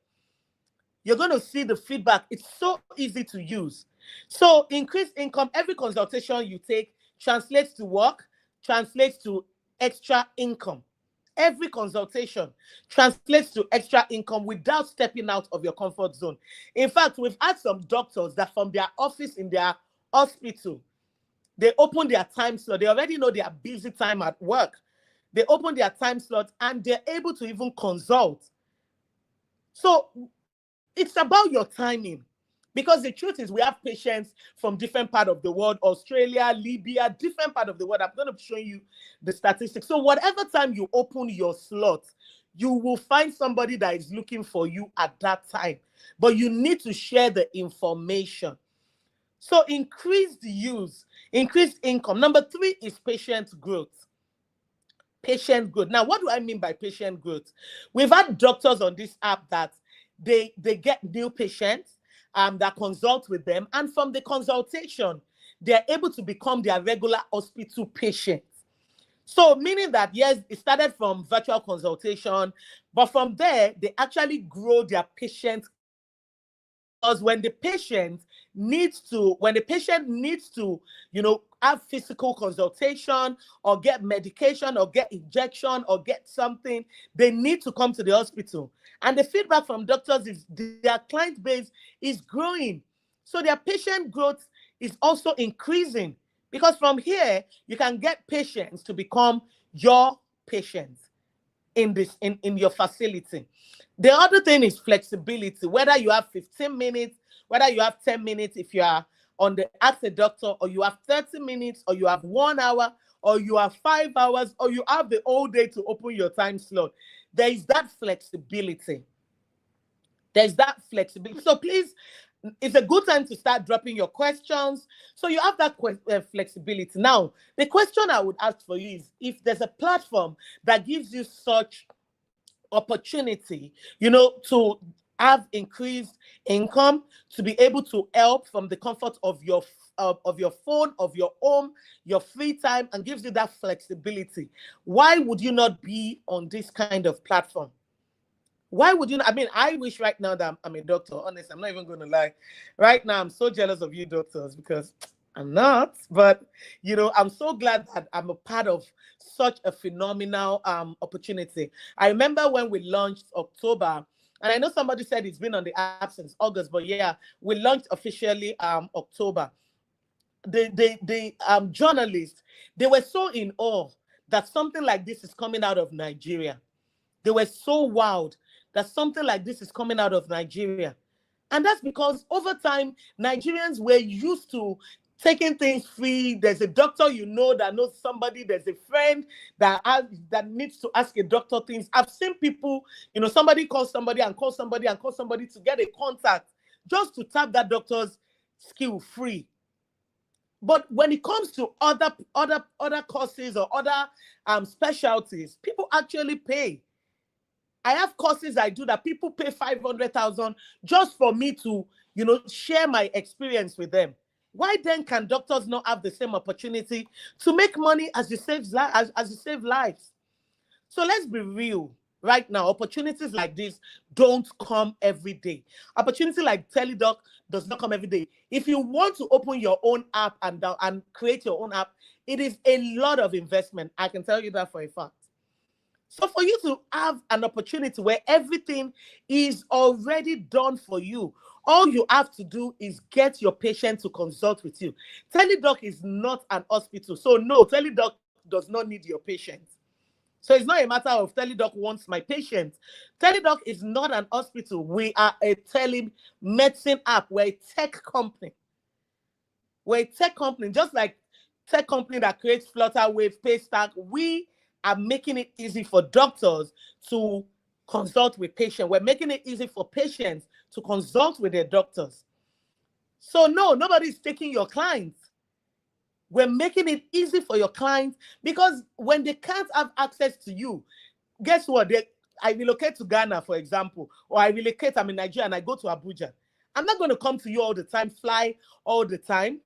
You're going to see the feedback. It's so easy to use. So increased income, every consultation you take translates to work, translates to extra income. Every consultation translates to extra income without stepping out of your comfort zone. In fact, we've had some doctors that from their office in their hospital, they open their time slot. They already know their busy time at work. They open their time slot and they're able to even consult. So it's about your timing. Because the truth is, we have patients from different parts of the world, Australia, Libya, different part of the world. I'm going to show you the statistics. So whatever time you open your slot, you will find somebody that is looking for you at that time. But you need to share the information. So increased use, increased income. Number three is patient growth. Patient growth. Now, what do I mean by patient growth? We've had doctors on this app that they get new patients that consult with them. And from the consultation, they're able to become their regular hospital patients. So meaning that, yes, it started from virtual consultation, but from there, they actually grow their patient. Because when the patient needs to, you know, have physical consultation or get medication or get injection or get something, they need to come to the hospital. And the feedback from doctors is their client base is growing. So their patient growth is also increasing, because from here, you can get patients to become your patients in your facility. The other thing is flexibility. Whether you have 15 minutes, whether you have 10 minutes, if you are on the Ask a Doctor, or you have 30 minutes, or you have 1 hour, or you have 5 hours, or you have the whole day to open your time slot. There is that flexibility. There's that flexibility. So please, it's a good time to start dropping your questions. So you have that flexibility. Now, the question I would ask for you is, if there's a platform that gives you such opportunity, you know, to have increased income, to be able to help from the comfort of your phone, of your home, your free time, and gives you that flexibility, why would you not be on this kind of platform? Why would you not? I mean, I wish right now that I'm a doctor. Honestly, I'm not even going to lie. Right now, I'm so jealous of you doctors, because I'm not. But, you know, I'm so glad that I'm a part of such a phenomenal opportunity. I remember when we launched October, and I know somebody said it's been on the app since August, but yeah, we launched officially October. The journalists, they were so in awe that something like this is coming out of Nigeria. They were so wowed that something like this is coming out of Nigeria. And that's because over time, Nigerians were used to taking things free. There's a doctor you know that knows somebody. There's a friend that needs to ask a doctor things. I've seen people, somebody calls somebody and calls somebody and calls somebody to get a contact just to tap that doctor's skill free. But when it comes to other courses or other specialties, people actually pay. I have courses I do that people pay 500,000 just for me to, share my experience with them. Why then can doctors not have the same opportunity to make money as you save lives? So let's be real. Right now, opportunities like this don't come every day. Opportunity like TeleDoc does not come every day. If you want to open your own app and create your own app, it is a lot of investment. I can tell you that for a fact. So for you to have an opportunity where everything is already done for you, all you have to do is get your patient to consult with you. TeleDoc is not an hospital. So no, TeleDoc does not need your patient. So it's not a matter of TeleDoc wants my patient. TeleDoc is not an hospital. We are a telemedicine app. We're a tech company. We're a tech company, just like tech company that creates Flutterwave, Paystack. We are making it easy for doctors to consult with patients. We're making it easy for patients to consult with their doctors. So no, nobody's taking your clients. We're making it easy for your clients because when they can't have access to you, guess what? I relocate to Ghana, for example, or I'm in Nigeria and I go to Abuja. I'm not going to come to you all the time, fly all the time.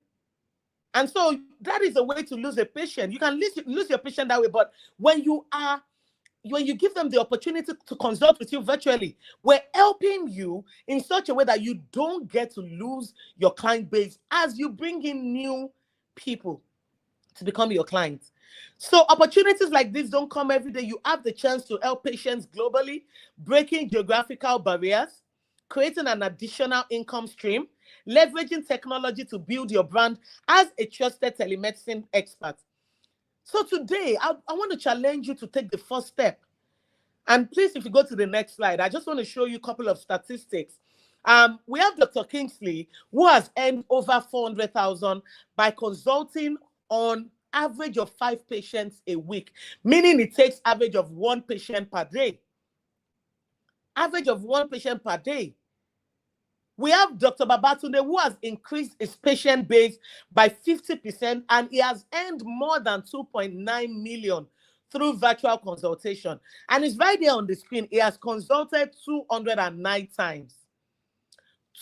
And so that is a way to lose a patient. You can lose your patient that way, but when you give them the opportunity to consult with you virtually, we're helping you in such a way that you don't get to lose your client base as you bring in new people to become your clients. So opportunities like this don't come every day. You have the chance to help patients globally, breaking geographical barriers, creating an additional income stream, leveraging technology to build your brand as a trusted telemedicine expert. So today, I want to challenge you to take the first step. And please, if you go to the next slide, I just want to show you a couple of statistics. We have Dr. Kingsley, who has earned over 400,000 by consulting on average of 5 patients a week, meaning it takes average of 1 patient per day. Average of 1 patient per day. We have Dr. Babatunde, who has increased his patient base by 50%, and he has earned more than 2.9 million through virtual consultation. And it's right there on the screen. He has consulted 209 times.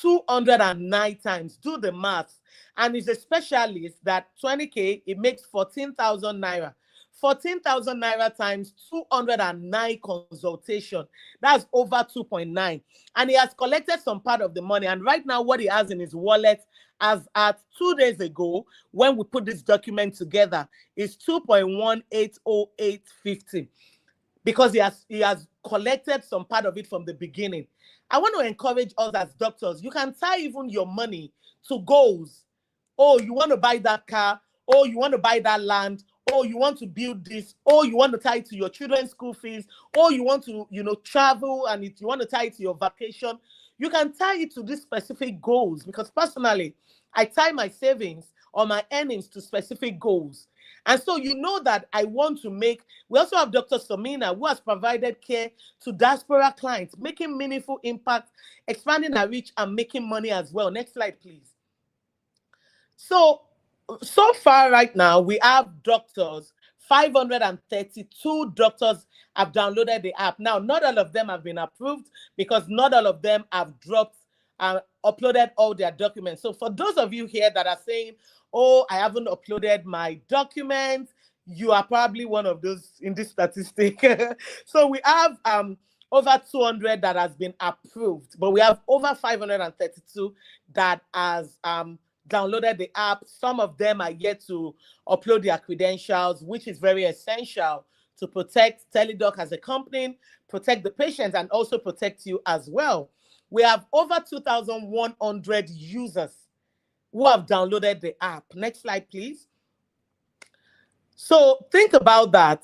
209 times. Do the maths. And he's a specialist that 20K, it makes 14,000 naira. 14,000 naira times 209 consultation. That's over 2.9. And he has collected some part of the money. And right now, what he has in his wallet, as at 2 days ago, when we put this document together, is 2.180850. Because he has collected some part of it from the beginning. I want to encourage us as doctors. You can tie even your money to goals. Oh, you want to buy that car. Oh, you want to buy that land. Oh, you want to build this. Oh, you want to tie it to your children's school fees. Oh, you want to, travel, and you want to tie it to your vacation. You can tie it to these specific goals, because personally, I tie my savings or my earnings to specific goals. And so you know that I want to make, we also have Dr. Somina, who has provided care to diaspora clients, making meaningful impact, expanding our reach, and making money as well. Next slide, please. So far right now, we have doctors, 532 doctors have downloaded the app. Now, not all of them have been approved because not all of them have uploaded all their documents. So for those of you here that are saying, oh, I haven't uploaded my documents, you are probably one of those in this statistic. So we have over 200 that has been approved, but we have over 532 that has downloaded the app. Some of them are yet to upload their credentials, which is very essential to protect TeleDoc as a company, protect the patients, and also protect you as well. We have over 2,100 users who have downloaded the app. Next slide, please. So think about that.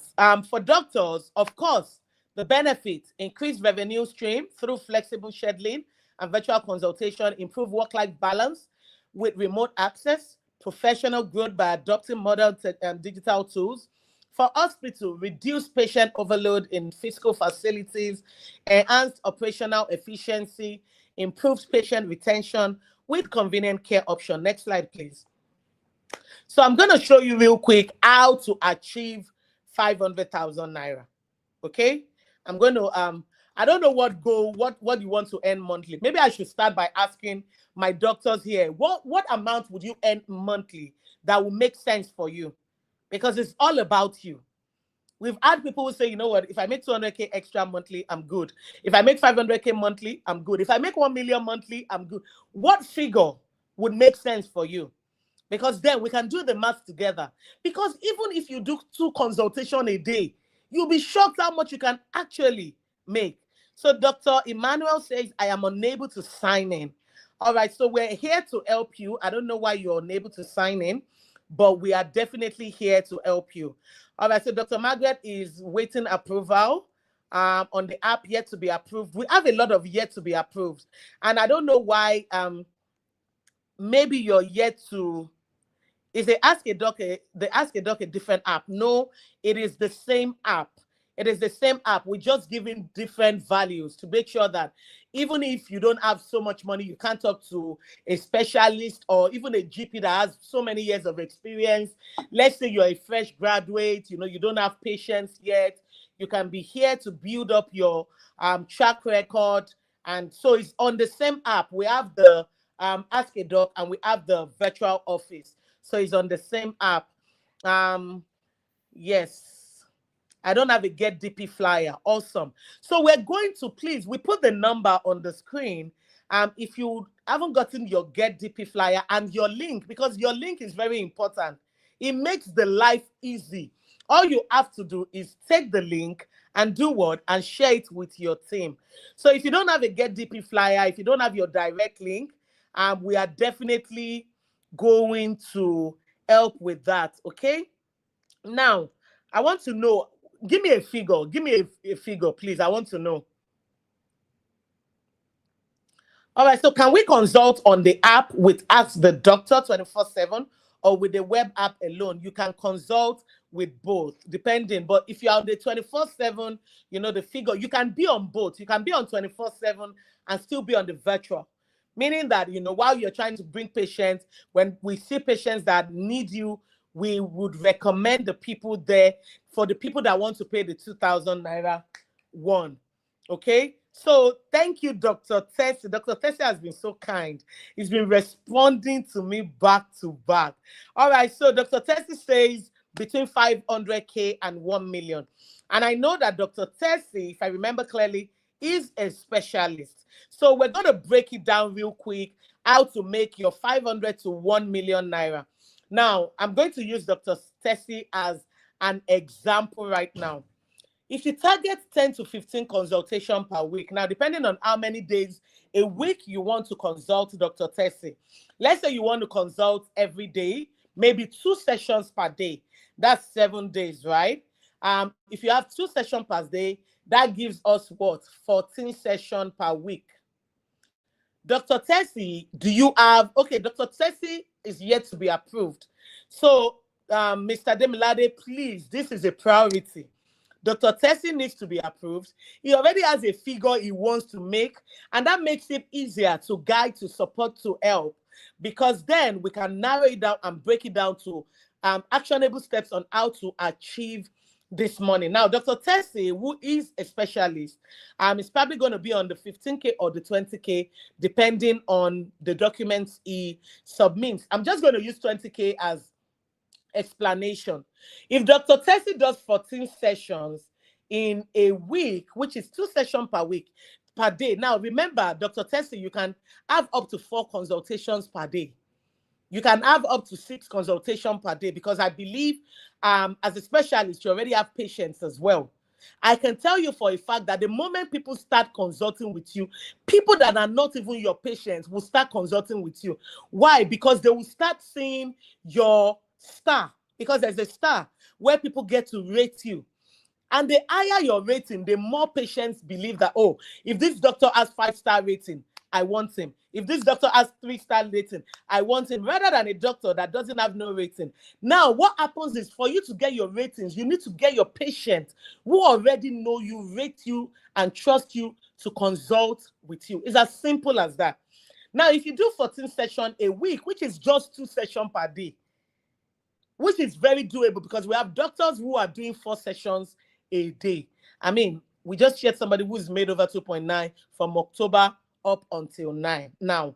For doctors, of course, The benefits: increased revenue stream through flexible scheduling and virtual consultation, improve work-life balance with remote access, professional growth by adopting modern digital tools. For hospital, reduce patient overload in physical facilities, enhanced operational efficiency, improves patient retention with convenient care option. Next slide, please. So I'm going to show you real quick how to achieve 500,000 naira. Okay, I'm going to I don't know what you want to earn monthly. Maybe I should start by asking my doctors here, what amount would you earn monthly that will make sense for you? Because it's all about you. We've had people who say, you know what, if I make 200K extra monthly, I'm good. If I make 500K monthly, I'm good. If I make 1 million monthly, I'm good. What figure would make sense for you? Because then we can do the math together. Because even if you do 2 consultations a day, you'll be shocked how much you can actually make. So Dr. Emmanuel says, I am unable to sign in. All right, so we're here to help you. I don't know why you're unable to sign in, but we are definitely here to help you. All right, so Dr. Margaret is waiting approval on the app, yet to be approved. We have a lot of yet to be approved. And I don't know why, maybe you're yet to, is they Ask a Doc a different app? No, it is the same app. It is the same app. We're just giving different values to make sure that even if you don't have so much money, you can't talk to a specialist or even a GP that has so many years of experience. Let's say you're a fresh graduate, you don't have patients yet. You can be here to build up your track record. And so it's on the same app. We have the Ask a Doc and we have the virtual office. So it's on the same app. Yes. I don't have a Get DP flyer. Awesome. So we're going to, please, we put the number on the screen. If you haven't gotten your Get DP flyer and your link, because your link is very important. It makes the life easy. All you have to do is take the link and do what? And share it with your team. So if you don't have a Get DP flyer, if you don't have your direct link, we are definitely going to help with that. Okay. Now, I want to know, give me a figure. Give me a figure, please. I want to know. All right. So can we consult on the app with Ask the Doctor 24/7 or with the web app alone? You can consult with both, depending. But if you're on the 24/7, the figure, you can be on both. You can be on 24/7 and still be on the virtual. Meaning that, while you're trying to bring patients, when we see patients that need you, we would recommend the people there for the people that want to pay the 2,000 naira one. Okay. So thank you, Dr. Tessie. Dr. Tessie has been so kind. He's been responding to me back to back. All right. So Dr. Tessie says between 500K and 1 million. And I know that Dr. Tessie, if I remember clearly, is a specialist. So we're going to break it down real quick, how to make your 500 to 1 million naira. Now, I'm going to use Dr. Tessie as an example right now. If you target 10 to 15 consultations per week, now depending on how many days a week you want to consult Dr. Tessie, let's say you want to consult every day, maybe 2 sessions per day. That's 7 days, right? If you have 2 sessions per day, that gives us what? 14 sessions per week. Dr. Tessie, do you have, okay, Dr. Tessie is yet to be approved. So, Mr. Demilade, please, this is a priority. Dr. Tessie needs to be approved. He already has a figure he wants to make, and that makes it easier to guide, to support, to help, because then we can narrow it down and break it down to actionable steps on how to achieve this money. Now, Dr. Tessie, who is a specialist, is probably going to be on the 15K or the 20K, depending on the documents he submits. I'm just going to use 20K as explanation. If Dr. Tessie does 14 sessions in a week, which is 2 sessions per week, per day. Now, remember, Dr. Tessie, you can have up to 4 consultations per day. You can have up to 6 consultations per day, because I believe as a specialist, you already have patients as well. I can tell you for a fact that the moment people start consulting with you, people that are not even your patients will start consulting with you. Why? Because they will start seeing your star, because there's a star where people get to rate you. And the higher your rating, the more patients believe that, oh, if this doctor has 5-star rating, I want him. If this doctor has 3-star rating, I want him, rather than a doctor that doesn't have no rating. Now, what happens is, for you to get your ratings, you need to get your patients who already know you, rate you, and trust you to consult with you. It's as simple as that. Now, if you do 14 sessions a week, which is just 2 sessions per day, which is very doable, because we have doctors who are doing 4 sessions a day. I mean, we just shared somebody who's made over 2.9 from October up until now.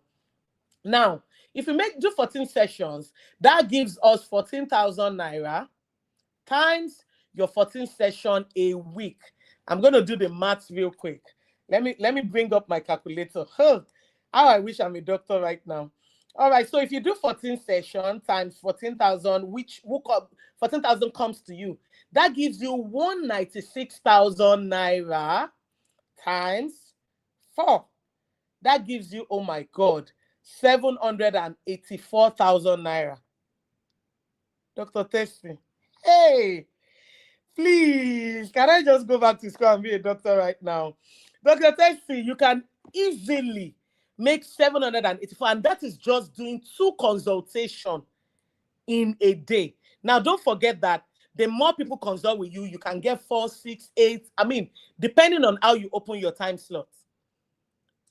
If we do 14 sessions, that gives us 14,000 naira times your 14 session a week. I'm going to do the maths real quick. Let me bring up my calculator. How I wish I'm a doctor right now. All right, so if you do 14 sessions times 14,000, 14,000 comes to you. That gives you 196,000 naira times 4. That gives you, oh my God, 784,000 naira. Dr. Tessie, hey, please, can I just go back to school and be a doctor right now? Dr. Tessie, you can easily make 784, and that is just doing 2 consultations in a day. Now, don't forget that the more people consult with you, you can get 4, 6, 8. I mean, depending on how you open your time slots.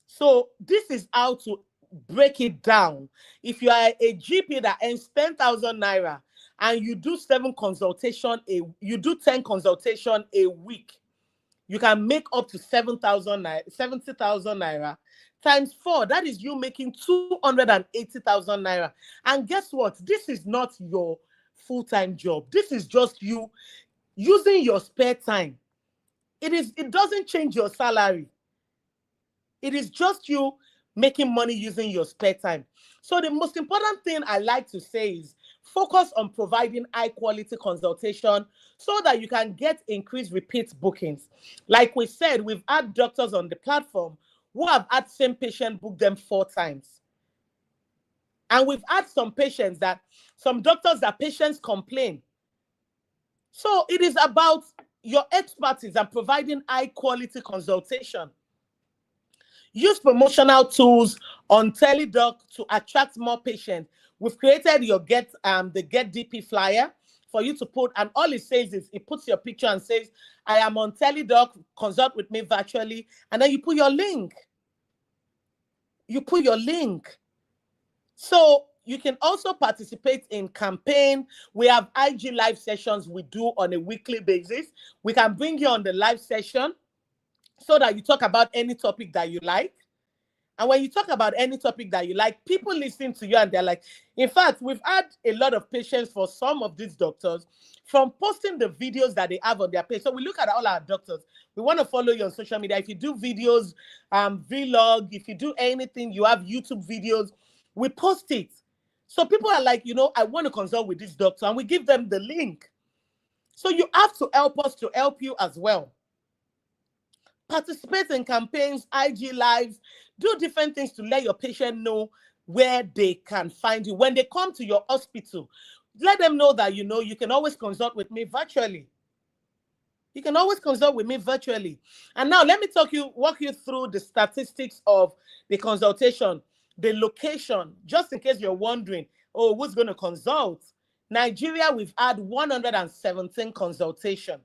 So this is how to break it down. If you are a GP that earns 10,000 naira and you do 10 consultation a week, you can make up to 70,000 naira times 4. That is you making 280,000 naira. And guess what? This is not your full-time job. This is just you using your spare time. It doesn't change your salary. It is just you making money using your spare time. So the most important thing I like to say is focus on providing high quality consultation so that you can get increased repeat bookings. Like we said, we've had doctors on the platform who have had same patient book them 4 times. And we've had some doctors that patients complain. So it is about your expertise and providing high quality consultation. Use promotional tools on TeleDoc to attract more patients. We've created your the Get DP flyer for you to put, and all it says is it puts your picture and says, I am on TeleDoc, consult with me virtually, and then you put your link. So you can also participate in campaign. We have IG live sessions we do on a weekly basis. We can bring you on the live session so that you talk about any topic that you like. And when you talk about any topic that you like, people listen to you and they're like, in fact, we've had a lot of patients for some of these doctors from posting the videos that they have on their page. So we look at all our doctors. We want to follow you on social media. If you do videos, vlog, if you do anything, you have YouTube videos, we post it. So people are like, I want to consult with this doctor, and we give them the link. So you have to help us to help you as well. Participate in campaigns, IG lives, do different things to let your patient know where they can find you. When they come to your hospital, let them know that, you can always consult with me virtually. You can always consult with me virtually. And now let me walk you through the statistics of the consultation, the location, just in case you're wondering, oh, who's going to consult? Nigeria, we've had 117 consultations.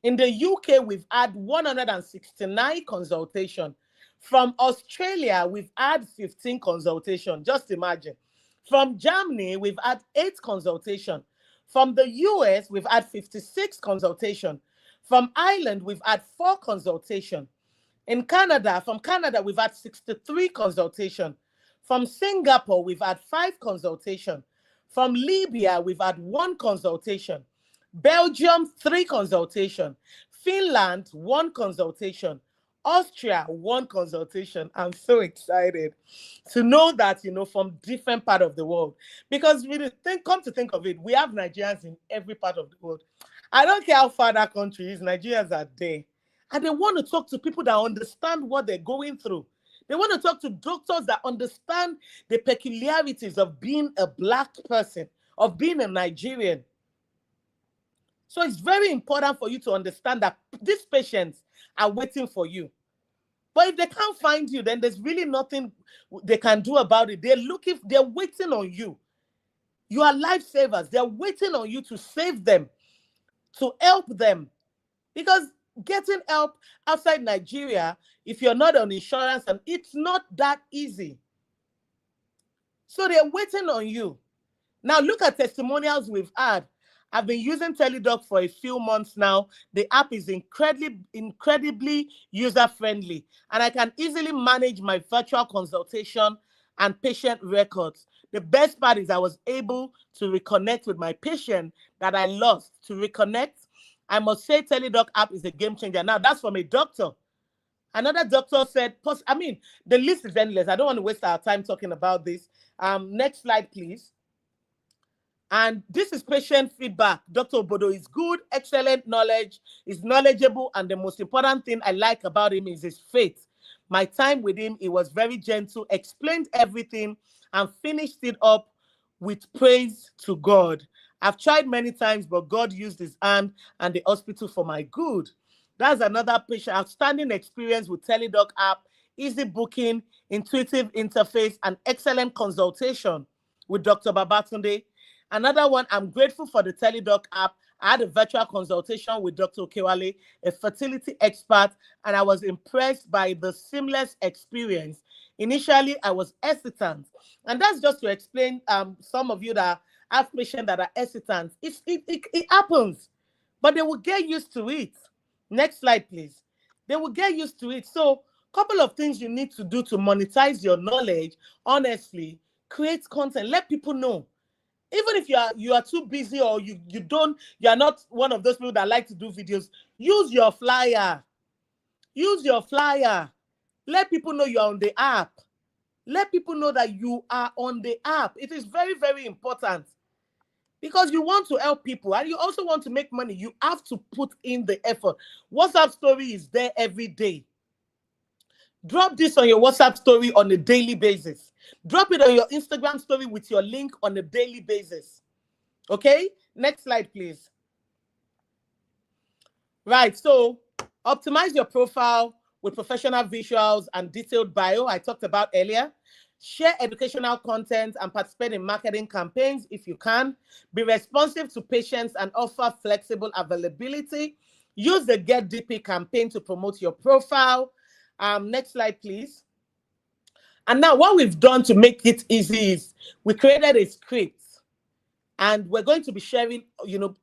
In the UK, we've had 169 consultations. From Australia, we've had 15 consultations. Just imagine. From Germany, we've had 8 consultations. From the US, we've had 56 consultations. From Ireland, we've had 4 consultations. From Canada, we've had 63 consultations. From Singapore, we've had 5 consultations. From Libya, we've had 1 consultation. Belgium, 3 consultations. Finland, 1 consultation. Austria, 1 consultation. I'm so excited to know that, from different part of the world. Because come to think of it, we have Nigerians in every part of the world. I don't care how far that country is, Nigerians are there. And they want to talk to people that understand what they're going through. They want to talk to doctors that understand the peculiarities of being a Black person, of being a Nigerian. So it's very important for you to understand that these patients are waiting for you. But if they can't find you, then there's really nothing they can do about it. They're waiting on you. You are lifesavers. They're waiting on you to save them, to help them. Because getting help outside Nigeria, if you're not on insurance, and it's not that easy. So they're waiting on you. Now look at testimonials we've had. I've been using TeleDoc for a few months now. The app is incredibly user-friendly, and I can easily manage my virtual consultation and patient records. The best part is I was able to reconnect with my patient that I lost. To reconnect, I must say TeleDoc app is a game changer. Now that's from a doctor. Another doctor said, the list is endless. I don't want to waste our time talking about this. Next slide, please. And this is patient feedback. Dr. Obodo is good, excellent knowledge, is knowledgeable, and the most important thing I like about him is his faith. My time with him, he was very gentle, explained everything, and finished it up with praise to God. I've tried many times, but God used his hand and the hospital for my good. That's another patient. Outstanding experience with TeleDoc app, easy booking, intuitive interface, and excellent consultation with Dr. Babatunde. Another one, I'm grateful for the TeleDoc app. I had a virtual consultation with Dr. Okewale, a fertility expert, and I was impressed by the seamless experience. Initially, I was hesitant. And that's just to explain some of you that have patients that are hesitant. It happens, but they will get used to it. Next slide, please. They will get used to it. So, a couple of things you need to do to monetize your knowledge. Honestly, create content. Let people know. Even if you are too busy, or you are not one of those people that like to do videos, use your flyer. Use your flyer. Let people know you're on the app. Let people know that you are on the app. It is very, very important, because you want to help people and you also want to make money. You have to put in the effort. WhatsApp story is there every day. Drop this on your WhatsApp story on a daily basis. Drop it on your Instagram story with your link on a daily basis. Okay? Next slide, please. Right, so optimize your profile with professional visuals and detailed bio I talked about earlier. Share educational content and participate in marketing campaigns if you can. Be responsive to patients and offer flexible availability. Use the Get DP campaign to promote your profile. Next slide, please. And now what we've done to make it easy is we created a script. And we're going to be sharing,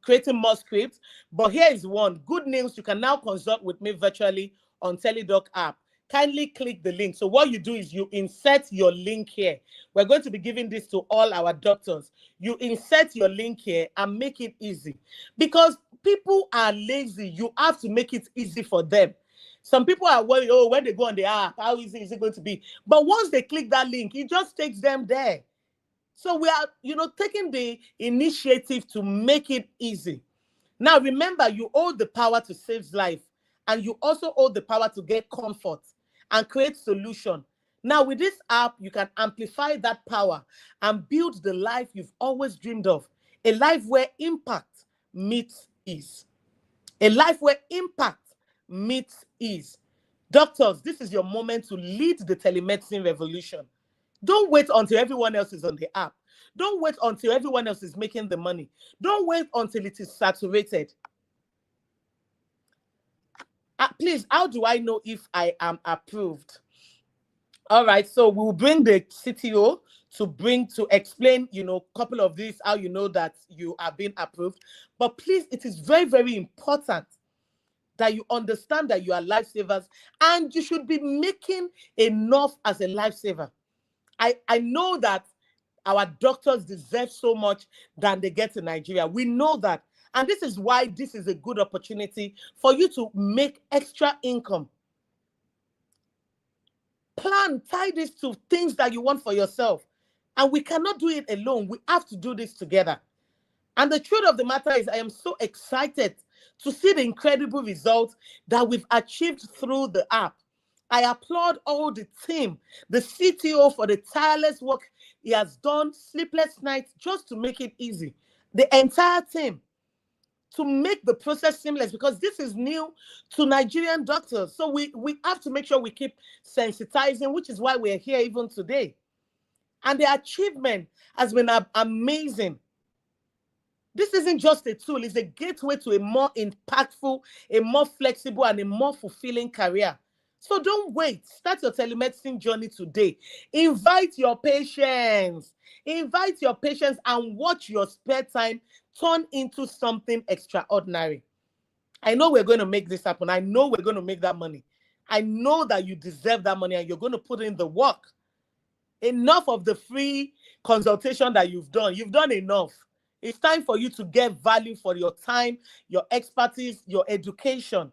creating more scripts. But here is one. Good news, you can now consult with me virtually on TeleDoc app. Kindly click the link. So what you do is you insert your link here. We're going to be giving this to all our doctors. You insert your link here and make it easy. Because people are lazy. You have to make it easy for them. Some people are worried, when they go on the app, how easy is it going to be? But once they click that link, it just takes them there. So we are, taking the initiative to make it easy. Now, remember, you hold the power to save life, and you also hold the power to get comfort and create solution. Now, with this app, you can amplify that power and build the life you've always dreamed of. A life where impact meets ease. A life where impact meets ease. Doctors, this is your moment to lead the telemedicine revolution. Don't wait until everyone else is on the app. Don't wait until everyone else is making the money. Don't wait until it is saturated. Please, how do I know if I am approved? All right, so we'll bring the CTO to explain, a couple of these, how you know that you are being approved. But please, it is very, very important that you understand that you are lifesavers, and you should be making enough as a lifesaver. I know that our doctors deserve so much than they get in Nigeria. We know that. And this is why this is a good opportunity for you to make extra income. Tie this to things that you want for yourself. And we cannot do it alone. We have to do this together. And the truth of the matter is, I am so excited to see the incredible results that we've achieved through the app. I applaud all the team, the CTO, for the tireless work he has done, sleepless nights just to make it easy. The entire team. to make the process seamless, because this is new to Nigerian doctors. So we have to make sure we keep sensitizing, which is why we're here even today. And the achievement has been amazing. This isn't just a tool, it's a gateway to a more impactful, a more flexible, and a more fulfilling career. So don't wait. Start your telemedicine journey today. Invite your patients. Invite your patients and watch your spare time turn into something extraordinary. I know we're going to make this happen. I know we're going to make that money. I know that you deserve that money and you're going to put in the work. Enough of the free consultation that you've done. You've done enough. It's time for you to get value for your time, your expertise, your education.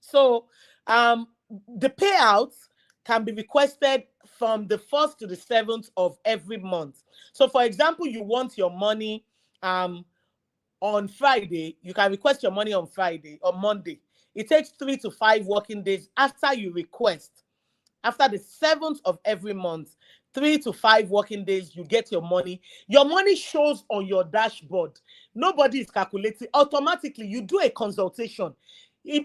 So the payouts can be requested from the 1st to the 7th of every month. So for example, you want your money on Friday, you can request your money on Friday or Monday. It takes 3 to 5 working days after you request. After the 7th of every month, 3 to 5 working days, you get your money. Your money shows on your dashboard. Nobody is calculating. Automatically, you do a consultation.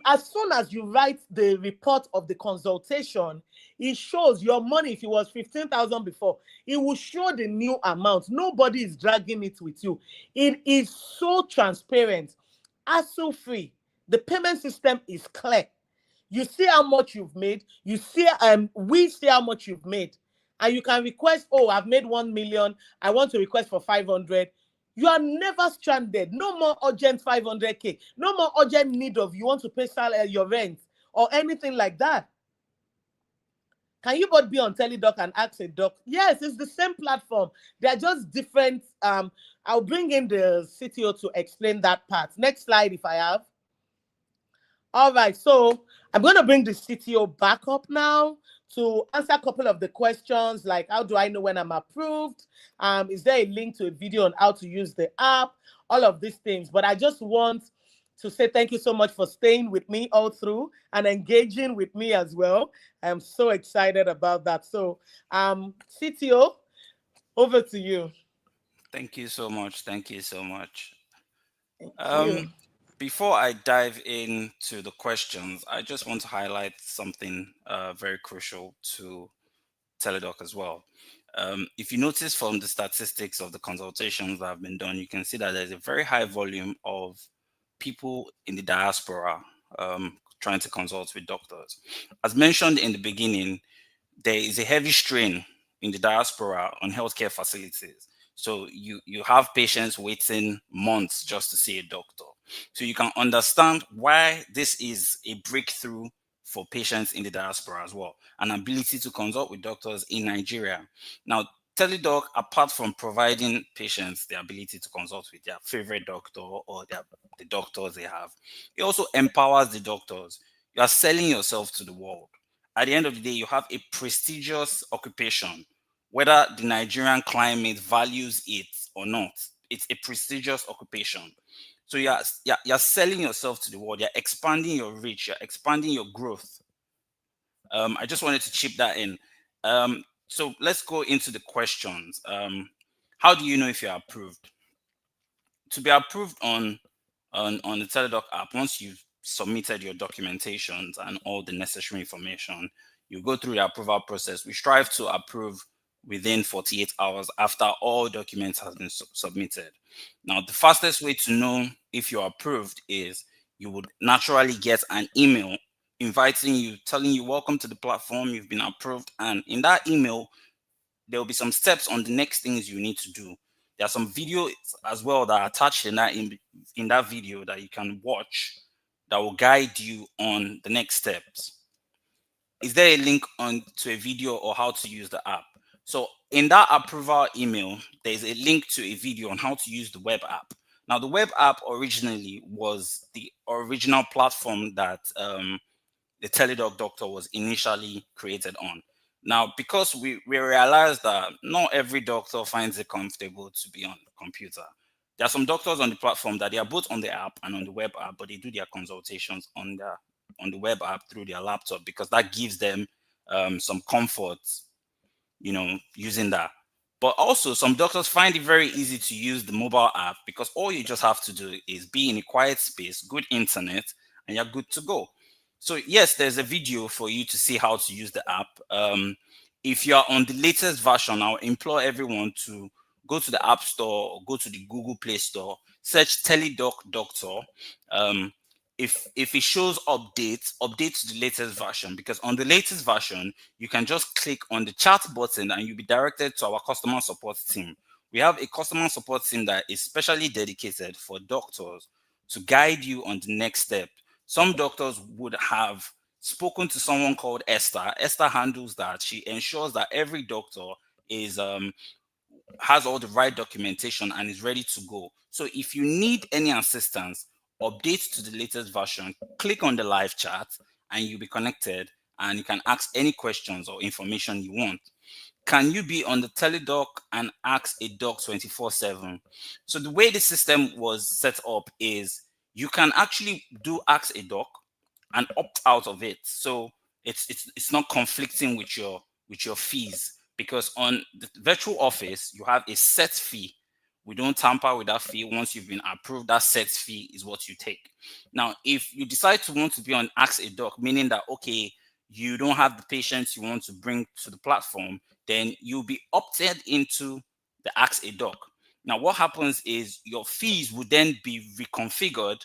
As soon as you write the report of the consultation, it shows your money. If it was 15,000 before, it will show the new amount. Nobody is dragging it with you. It is so transparent, hassle-free. The payment system is clear. You see how much you've made. You see, we see how much you've made. And you can request, oh, I've made 1 million. I want to request for 500. You are never stranded. No more urgent 500K. No more urgent need of you want to pay your rent or anything like that. Can you both be on TeleDoc and ask a doc? Yes, it's the same platform. They're just different. I'll bring in the CTO to explain that part. Next slide, if I have. All right, so I'm going to bring the CTO back up now to answer a couple of the questions, like how do I know when I'm approved? Is there a link to a video on how to use the app? All of these things. But I just want to say thank you so much for staying with me all through and engaging with me as well. I'm so excited about that. So, CTO, over to you. Thank you so much. Thank you so much. Thank you. Um, Before I dive into the questions, I just want to highlight something very crucial to TeleDoc as well. If you notice from the statistics of the consultations that have been done, you can see that there's a very high volume of people in the diaspora trying to consult with doctors. As mentioned in the beginning, there is a heavy strain in the diaspora on healthcare facilities. So you have patients waiting months just to see a doctor. So you can understand why this is a breakthrough for patients in the diaspora as well, an ability to consult with doctors in Nigeria. Now, TeleDoc, apart from providing patients the ability to consult with their favorite doctor or the doctors they have, it also empowers the doctors. You are selling yourself to the world. At the end of the day, you have a prestigious occupation, whether the Nigerian climate values it or not. It's a prestigious occupation. So you're selling yourself to the world. You're expanding your reach. You're expanding your growth. I just wanted to chip that in. So let's go into the questions. How do you know if you're approved? To be approved on the TeleDoc app, once you've submitted your documentations and all the necessary information, you go through the approval process. We strive to approve within 48 hours after all documents has been submitted. Now, the fastest way to know if you're approved is you would naturally get an email inviting you, telling you, welcome to the platform, you've been approved. And in that email, there will be some steps on the next things you need to do. There are some videos as well that are attached in that video that you can watch that will guide you on the next steps. Is there a link on to a video or how to use the app? So in that approval email, there's a link to a video on how to use the web app. Now, the web app originally was the original platform that the TeleDoc Doctor was initially created on. Now, because we realized that not every doctor finds it comfortable to be on the computer. There are some doctors on the platform that they are both on the app and on the web app, but they do their consultations on the web app through their laptop because that gives them some comfort, using that. But also, some doctors find it very easy to use the mobile app because all you just have to do is be in a quiet space, good internet, and you're good to go. So, yes, there's a video for you to see how to use the app. If you're on the latest version, I'll implore everyone to go to the App Store or go to the Google Play Store, search TeleDoc Doctor. If it shows updates, update to the latest version, because on the latest version you can just click on the chat button and you'll be directed to our customer support team. We have a customer support team that is specially dedicated for doctors to guide you on the next step. Some doctors would have spoken to someone called Esther. Esther handles that. She ensures that every doctor is has all the right documentation and is ready to go. So if you need any assistance, update to the latest version, click on the live chat and you'll be connected and you can ask any questions or information you want. Can you be on the TeleDoc and ask a doc 24/7? So the way the system was set up is you can actually do ask a doc and opt out of it. So it's not conflicting with your fees, because on the virtual office you have a set fee. We don't tamper with that fee. Once you've been approved, that set fee is what you take. Now, if you decide to want to be on ask a doc, meaning that okay, you don't have the patients you want to bring to the platform, then you'll be opted into the ask a doc. Now, what happens is your fees would then be reconfigured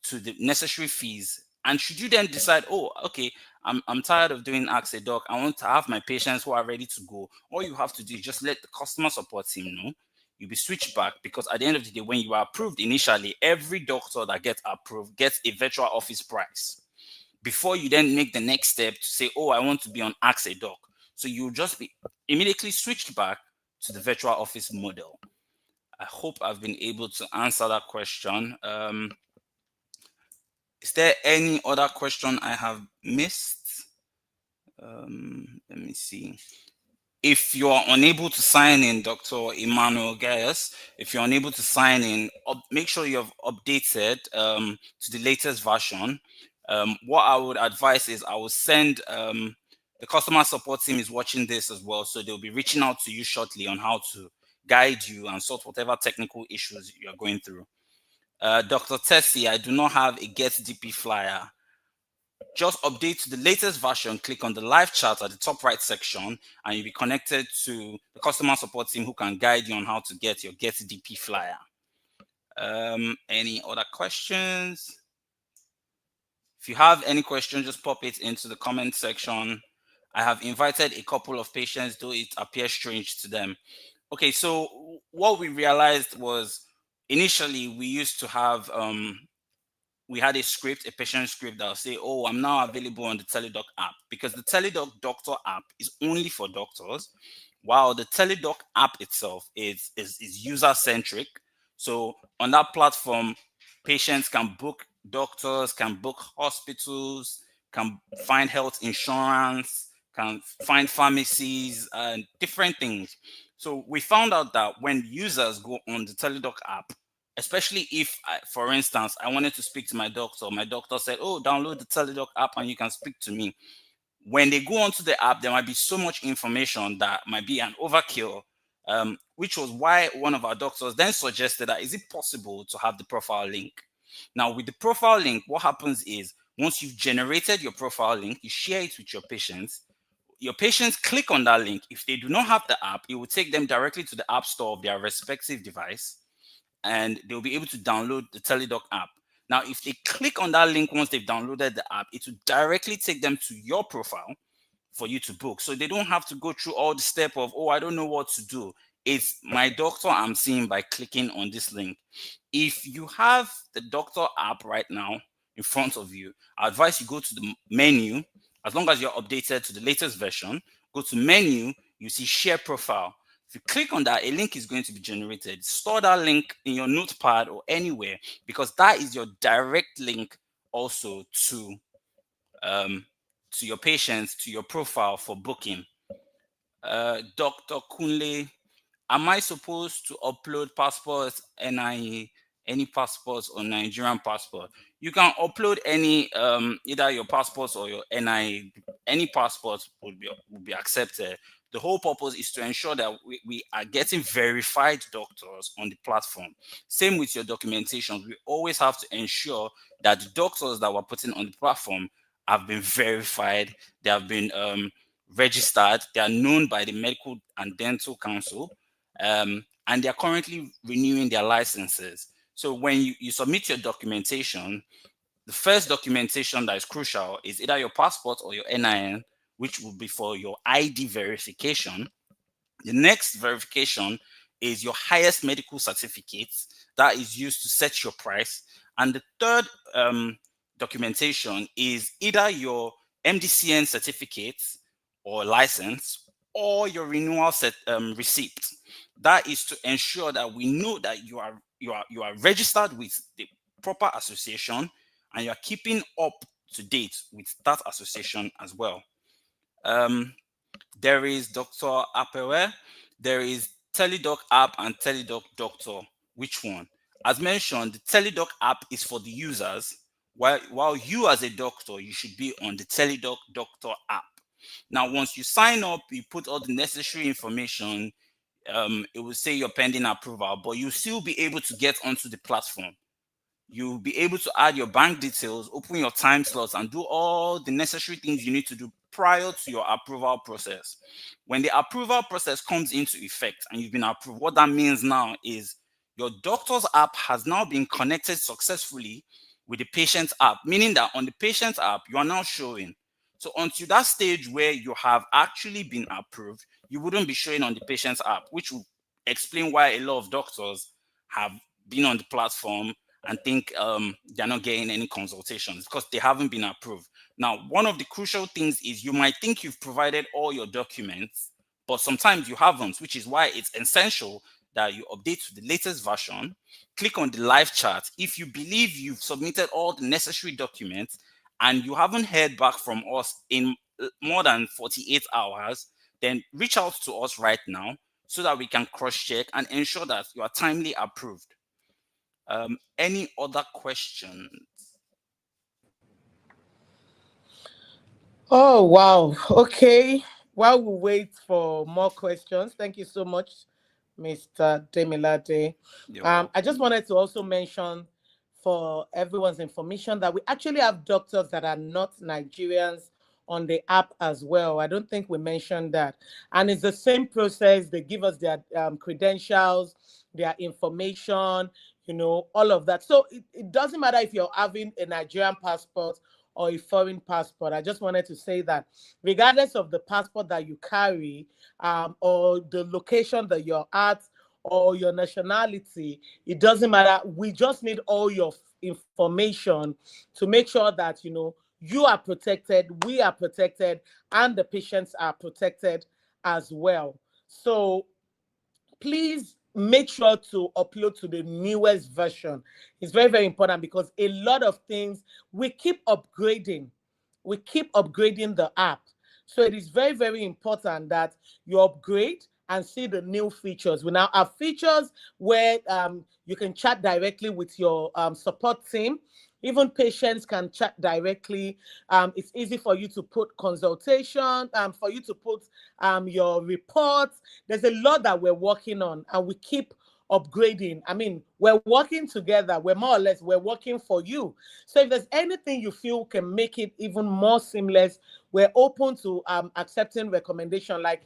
to the necessary fees. And should you then decide, oh, okay, I'm tired of doing ask a doc, I want to have my patients who are ready to go, all you have to do is just let the customer support team know. You'll be switched back, because at the end of the day, when you are approved initially, every doctor that gets approved gets a virtual office price before you then make the next step to say, oh, I want to be on ask a doc. So you'll just be immediately switched back to the virtual office model. I hope I've been able to answer that question. Is there any other question I have missed? Let me see. If you are unable to sign in, Dr. Emmanuel Gaius, if you're unable to sign in, make sure you have updated to the latest version. What I would advise is I will send the customer support team is watching this as well, so they'll be reaching out to you shortly on how to guide you and sort whatever technical issues you're going through. Dr. Tessie, I do not have a Get DP flyer. Just update to the latest version, click on the live chat at the top right section, and you'll be connected to the customer support team who can guide you on how to get your Get DP flyer. Any other questions? If you have any questions, just pop it into the comment section. I have invited a couple of patients, though it appears strange to them. Okay, so what we realized was initially we used to have we had a script, a patient script that will say, oh, I'm now available on the TeleDoc app, because the TeleDoc Doctor app is only for doctors, while the TeleDoc app itself is user-centric. So on that platform, patients can book doctors, can book hospitals, can find health insurance, can find pharmacies, and different things. So we found out that when users go on the TeleDoc app, especially if, for instance, I wanted to speak to my doctor said, oh, download the TeleDoc app and you can speak to me. When they go onto the app, there might be so much information that might be an overkill, which was why one of our doctors then suggested that, is it possible to have the profile link? Now, with the profile link, what happens is once you've generated your profile link, you share it with your patients. Your patients click on that link. If they do not have the app, it will take them directly to the app store of their respective device, and they'll be able to download the TeleDoc app. Now, if they click on that link once they've downloaded the app, it will directly take them to your profile for you to book. So they don't have to go through all the step of, oh, I don't know what to do. It's my doctor I'm seeing by clicking on this link. If you have the doctor app right now in front of you, I advise you go to the menu. As long as you're updated to the latest version, go to menu, you see share profile. If you click on that, a link is going to be generated. Store that link in your notepad or anywhere, because that is your direct link also to your patients, to your profile for booking. Dr. Kunle, am I supposed to upload passports, NIE, any passports or Nigerian passport? You can upload any, either your passports or your NIE. Any passport would be accepted. The whole purpose is to ensure that we are getting verified doctors on the platform. Same with your documentation. We always have to ensure that the doctors that we're putting on the platform have been verified, they have been registered, they are known by the Medical and Dental Council, and they are currently renewing their licenses. So when you submit your documentation, the first documentation that is crucial is either your passport or your NIN, which will be for your ID verification. The next verification is your highest medical certificate that is used to set your price. And the third documentation is either your MDCN certificate or license or your renewal receipt. That is to ensure that we know that you are registered with the proper association and you are keeping up to date with that association as well. Um, there is Dr. Apewe, there is TeleDoc app and TeleDoc Doctor. Which one? As mentioned, the TeleDoc app is for the users, while you as a doctor, you should be on the TeleDoc Doctor app. Now, once you sign up, you put all the necessary information. It will say you're pending approval, but you'll still be able to get onto the platform. You'll be able to add your bank details, open your time slots, and do all the necessary things you need to do prior to your approval process. When the approval process comes into effect and you've been approved, what that means now is your doctor's app has now been connected successfully with the patient's app, meaning that on the patient's app, you are now showing. So until that stage where you have actually been approved, you wouldn't be showing on the patient's app, which will explain why a lot of doctors have been on the platform and think they're not getting any consultations because they haven't been approved. Now, one of the crucial things is you might think you've provided all your documents, but sometimes you haven't, which is why it's essential that you update to the latest version. Click on the live chat. If you believe you've submitted all the necessary documents and you haven't heard back from us in more than 48 hours, then reach out to us right now so that we can cross-check and ensure that you are timely approved. Any other questions? Oh, wow. Okay. While we wait for more questions, thank you so much, Mr. Demilade. You're welcome. I just wanted to also mention for everyone's information that we actually have doctors that are not Nigerians on the app as well. I don't think we mentioned that. And it's the same process. They give us their credentials, their information, all of that. So it doesn't matter if you're having a Nigerian passport or a foreign passport. I just wanted to say that regardless of the passport that you carry, or the location that you're at, or your nationality, it doesn't matter. We just need all your information to make sure that you are protected, we are protected, and the patients are protected as well. So please make sure to upload to the newest version. It's very, very important because a lot of things we keep upgrading. We keep upgrading the app. So it is very, very important that you upgrade and see the new features. We now have features where you can chat directly with your support team. Even patients can chat directly. It's easy for you to put consultation, for you to put your reports. There's a lot that we're working on and we keep upgrading. I mean, we're working together. We're more or less, we're working for you. So if there's anything you feel can make it even more seamless, we're open to accepting recommendation. Like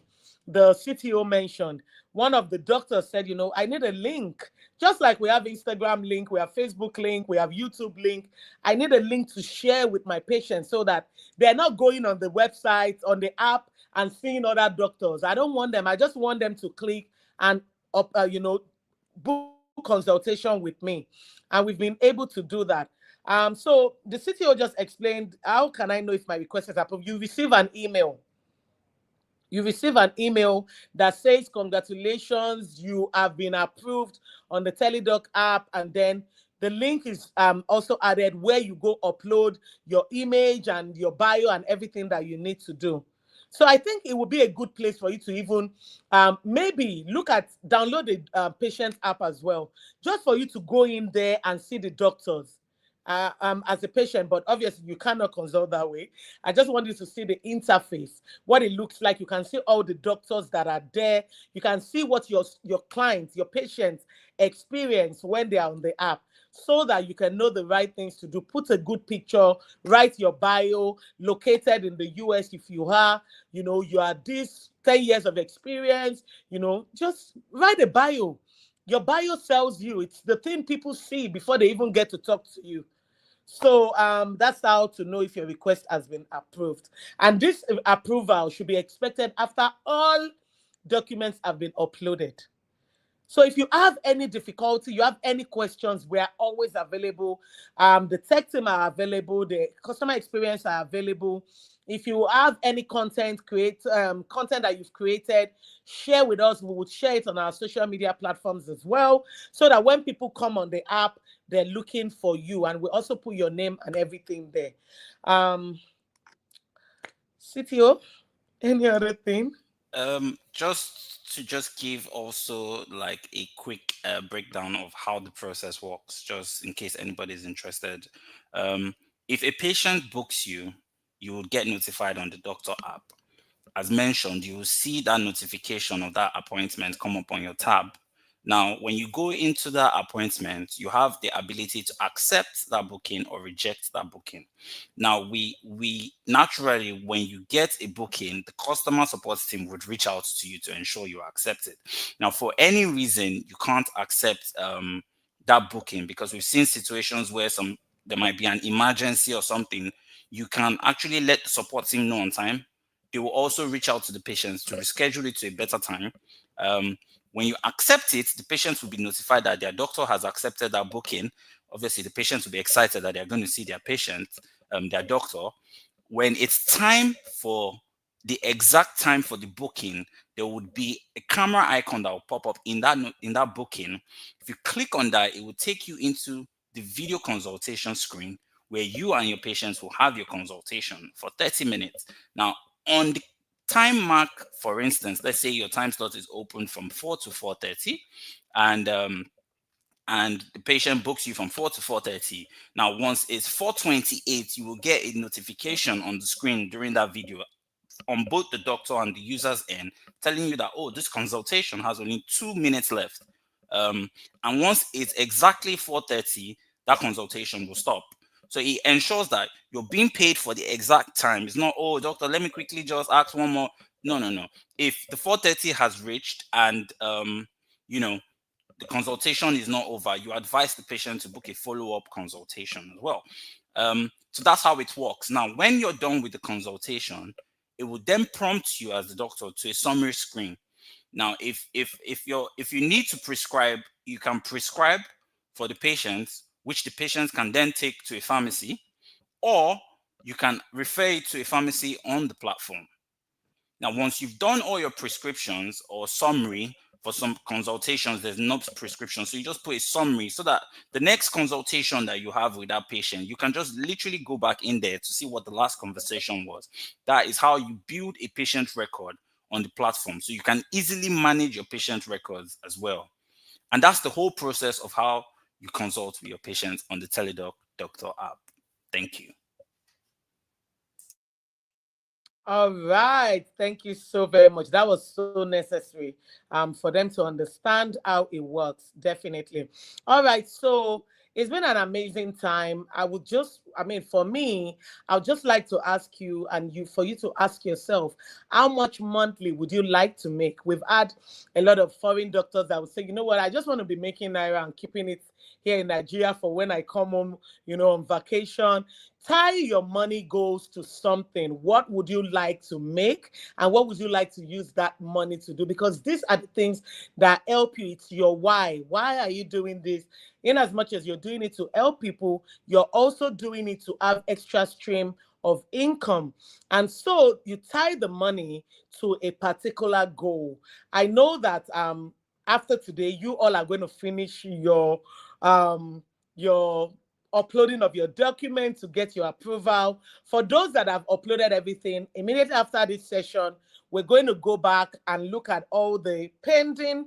the CTO mentioned, one of the doctors said, I need a link. Just like we have Instagram link, we have Facebook link, we have YouTube link. I need a link to share with my patients so that they're not going on the website, on the app, and seeing other doctors. I don't want them. I just want them to click and book consultation with me. And we've been able to do that. So the CTO just explained, how can I know if my request is approved? You receive an email. You receive an email that says, congratulations, you have been approved on the TeleDoc app. And then the link is also added where you go upload your image and your bio and everything that you need to do. So I think it would be a good place for you to even maybe download the patient app as well, just for you to go in there and see the doctors. as a patient, but obviously you cannot consult that way. I just want you to see the interface, what it looks like. You can see all the doctors that are there. You can see what your clients, your patients experience when they are on the app, so that you can know the right things to do. Put a good picture, write your bio, located in the US if you are, you are this 10 years of experience, just write a bio. Your bio sells you. It's the thing people see before they even get to talk to you. So that's how to know if your request has been approved. And this approval should be expected after all documents have been uploaded. So if you have any difficulty, you have any questions, we are always available. The tech team are available. The customer experience are available. If you have any content that you've created, share with us. We would share it on our social media platforms as well, so that when people come on the app, they're looking for you. And we also put your name and everything there. CTO, any other thing? Just give also like a quick breakdown of how the process works, just in case anybody is interested. If a patient books you, you will get notified on the doctor app. As mentioned, you will see that notification of that appointment come up on your tab. Now, when you go into that appointment, you have the ability to accept that booking or reject that booking. Now, we naturally, when you get a booking, the customer support team would reach out to you to ensure you accept it. Now, for any reason you can't accept that booking, because we've seen situations where there might be an emergency or something, you can actually let the support team know on time. They will also reach out to the patients to reschedule it to a better time. When you accept it, the patients will be notified that their doctor has accepted that booking. Obviously, the patients will be excited that they're going to see their patient, their doctor. When it's time for the exact time for the booking, there would be a camera icon that will pop up in that booking. If you click on that, it will take you into the video consultation screen, where you and your patients will have your consultation for 30 minutes. Now, on the time mark, for instance, let's say your time slot is open from 4 to 4:30, and the patient books you from 4 to 4:30. Now, once it's 4:28, you will get a notification on the screen during that video on both the doctor and the user's end, telling you that, oh, this consultation has only 2 minutes left. And once it's exactly 4:30, that consultation will stop. So it ensures that you're being paid for the exact time. It's not, oh, doctor, let me quickly just ask one more. No, no, no. If the 4:30 has reached and the consultation is not over, you advise the patient to book a follow-up consultation as well. So that's how it works. Now, when you're done with the consultation, it will then prompt you as the doctor to a summary screen. Now, if you need to prescribe, you can prescribe for the patients, which the patients can then take to a pharmacy, or you can refer it to a pharmacy on the platform. Now, once you've done all your prescriptions or summary, for some consultations, there's no prescription. So you just put a summary so that the next consultation that you have with that patient, you can just literally go back in there to see what the last conversation was. That is how you build a patient record on the platform. So you can easily manage your patient records as well. And that's the whole process of how you consult with your patients on the TeleDoc Doctor app. Thank you. All right. Thank you so very much. That was so necessary for them to understand how it works. Definitely. All right. So it's been an amazing time. For me, I would just like to ask you for you to ask yourself, how much monthly would you like to make? We've had a lot of foreign doctors that would say, you know what, I just want to be making Naira and keeping it here in Nigeria for when I come home, on vacation. Tie your money goals to something. What would you like to make? And what would you like to use that money to do? Because these are the things that help you. It's your why. Why are you doing this? In as much as you're doing it to help people, you're also doing it to have extra stream of income. And so you tie the money to a particular goal. I know that after today, you all are going to finish your uploading of your document to get your approval. For those that have uploaded everything, immediately after this session, we're going to go back and look at all the pending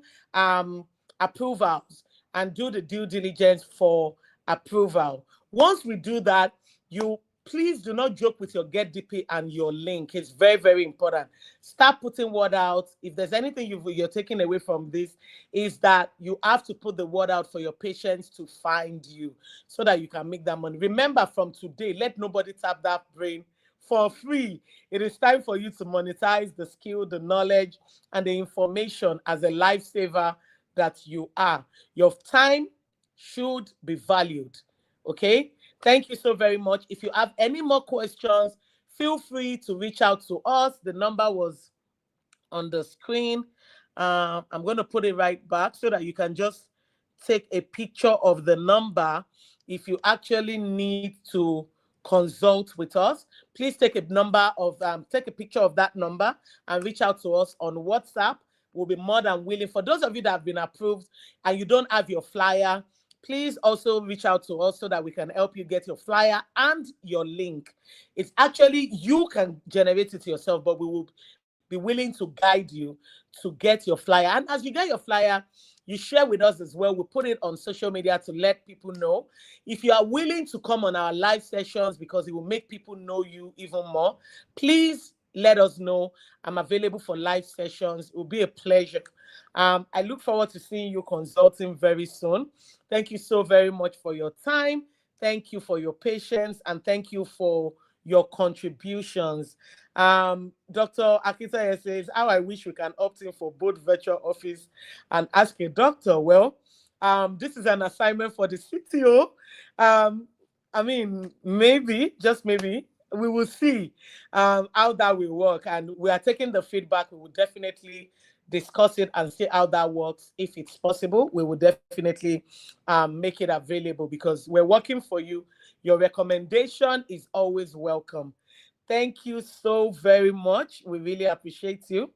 approvals and do the due diligence for approval. Once we do that, you please do not joke with your Get DP and your link. It's very, very important. Start putting word out. If there's anything you're taking away from this, is that you have to put the word out for your patients to find you so that you can make that money. Remember, from today, let nobody tap that brain for free. It is time for you to monetize the skill, the knowledge, and the information as a lifesaver that you are. Your time should be valued. Okay, thank you so very much. If you have any more questions, feel free to reach out to us. The number was on the screen. I'm going to put it right back so that you can just take a picture of the number. If you actually need to consult with us, please take a picture of that number and reach out to us on WhatsApp. We'll be more than willing. For those of you that have been approved and you don't have your flyer, please also reach out to us so that we can help you get your flyer and your link. It's actually, you can generate it yourself, but we will be willing to guide you to get your flyer. And as you get your flyer, you share with us as well. We put it on social media to let people know. If you are willing to come on our live sessions because it will make people know you even more, please let us know. I'm available for live sessions. It will be a pleasure. I look forward to seeing you consulting very soon. Thank you so very much for your time. Thank you for your patience, and thank you for your contributions. Dr. Akita says, how I wish we can opt in for both virtual office and ask a doctor. Well, this is an assignment for the CTO. I mean, maybe, just maybe, we will see how that will work. And we are taking the feedback. We will definitely discuss it and see how that works. If it's possible, we will definitely make it available because we're working for you. Your recommendation is always welcome. Thank you so very much. We really appreciate you.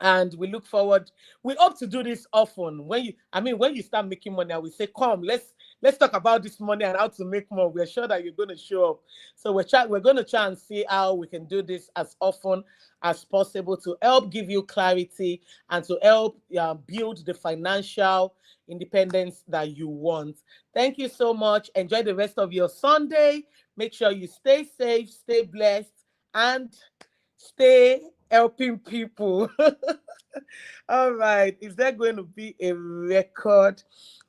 And we look forward. We hope to do this often. When you start making money, I will say, come, let's talk about this money and how to make more. We're sure that you're going to show up. So we're going to try and see how we can do this as often as possible to help give you clarity and to help build the financial independence that you want. Thank you so much. Enjoy the rest of your Sunday. Make sure you stay safe, stay blessed, and stay helping people. All right. Is there going to be a record?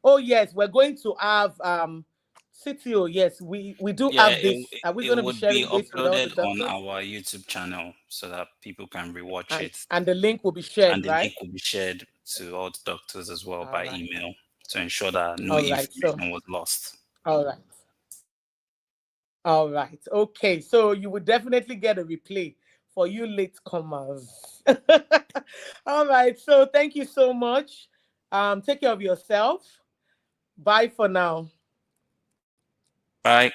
Oh, yes. We're going to have CTO. Yes, we do Yeah, have this. Are we it going to be would be sharing this with all the uploaded on doctors? our YouTube channel so that people can rewatch And it. and the link will be shared, And the right? link will be shared to all the doctors as well All by right. email to ensure that no All right. So, information was lost. all right. All right. Okay. So you will definitely get a replay for you latecomers. All right. So thank you so much. Take care of yourself. Bye for now. Bye.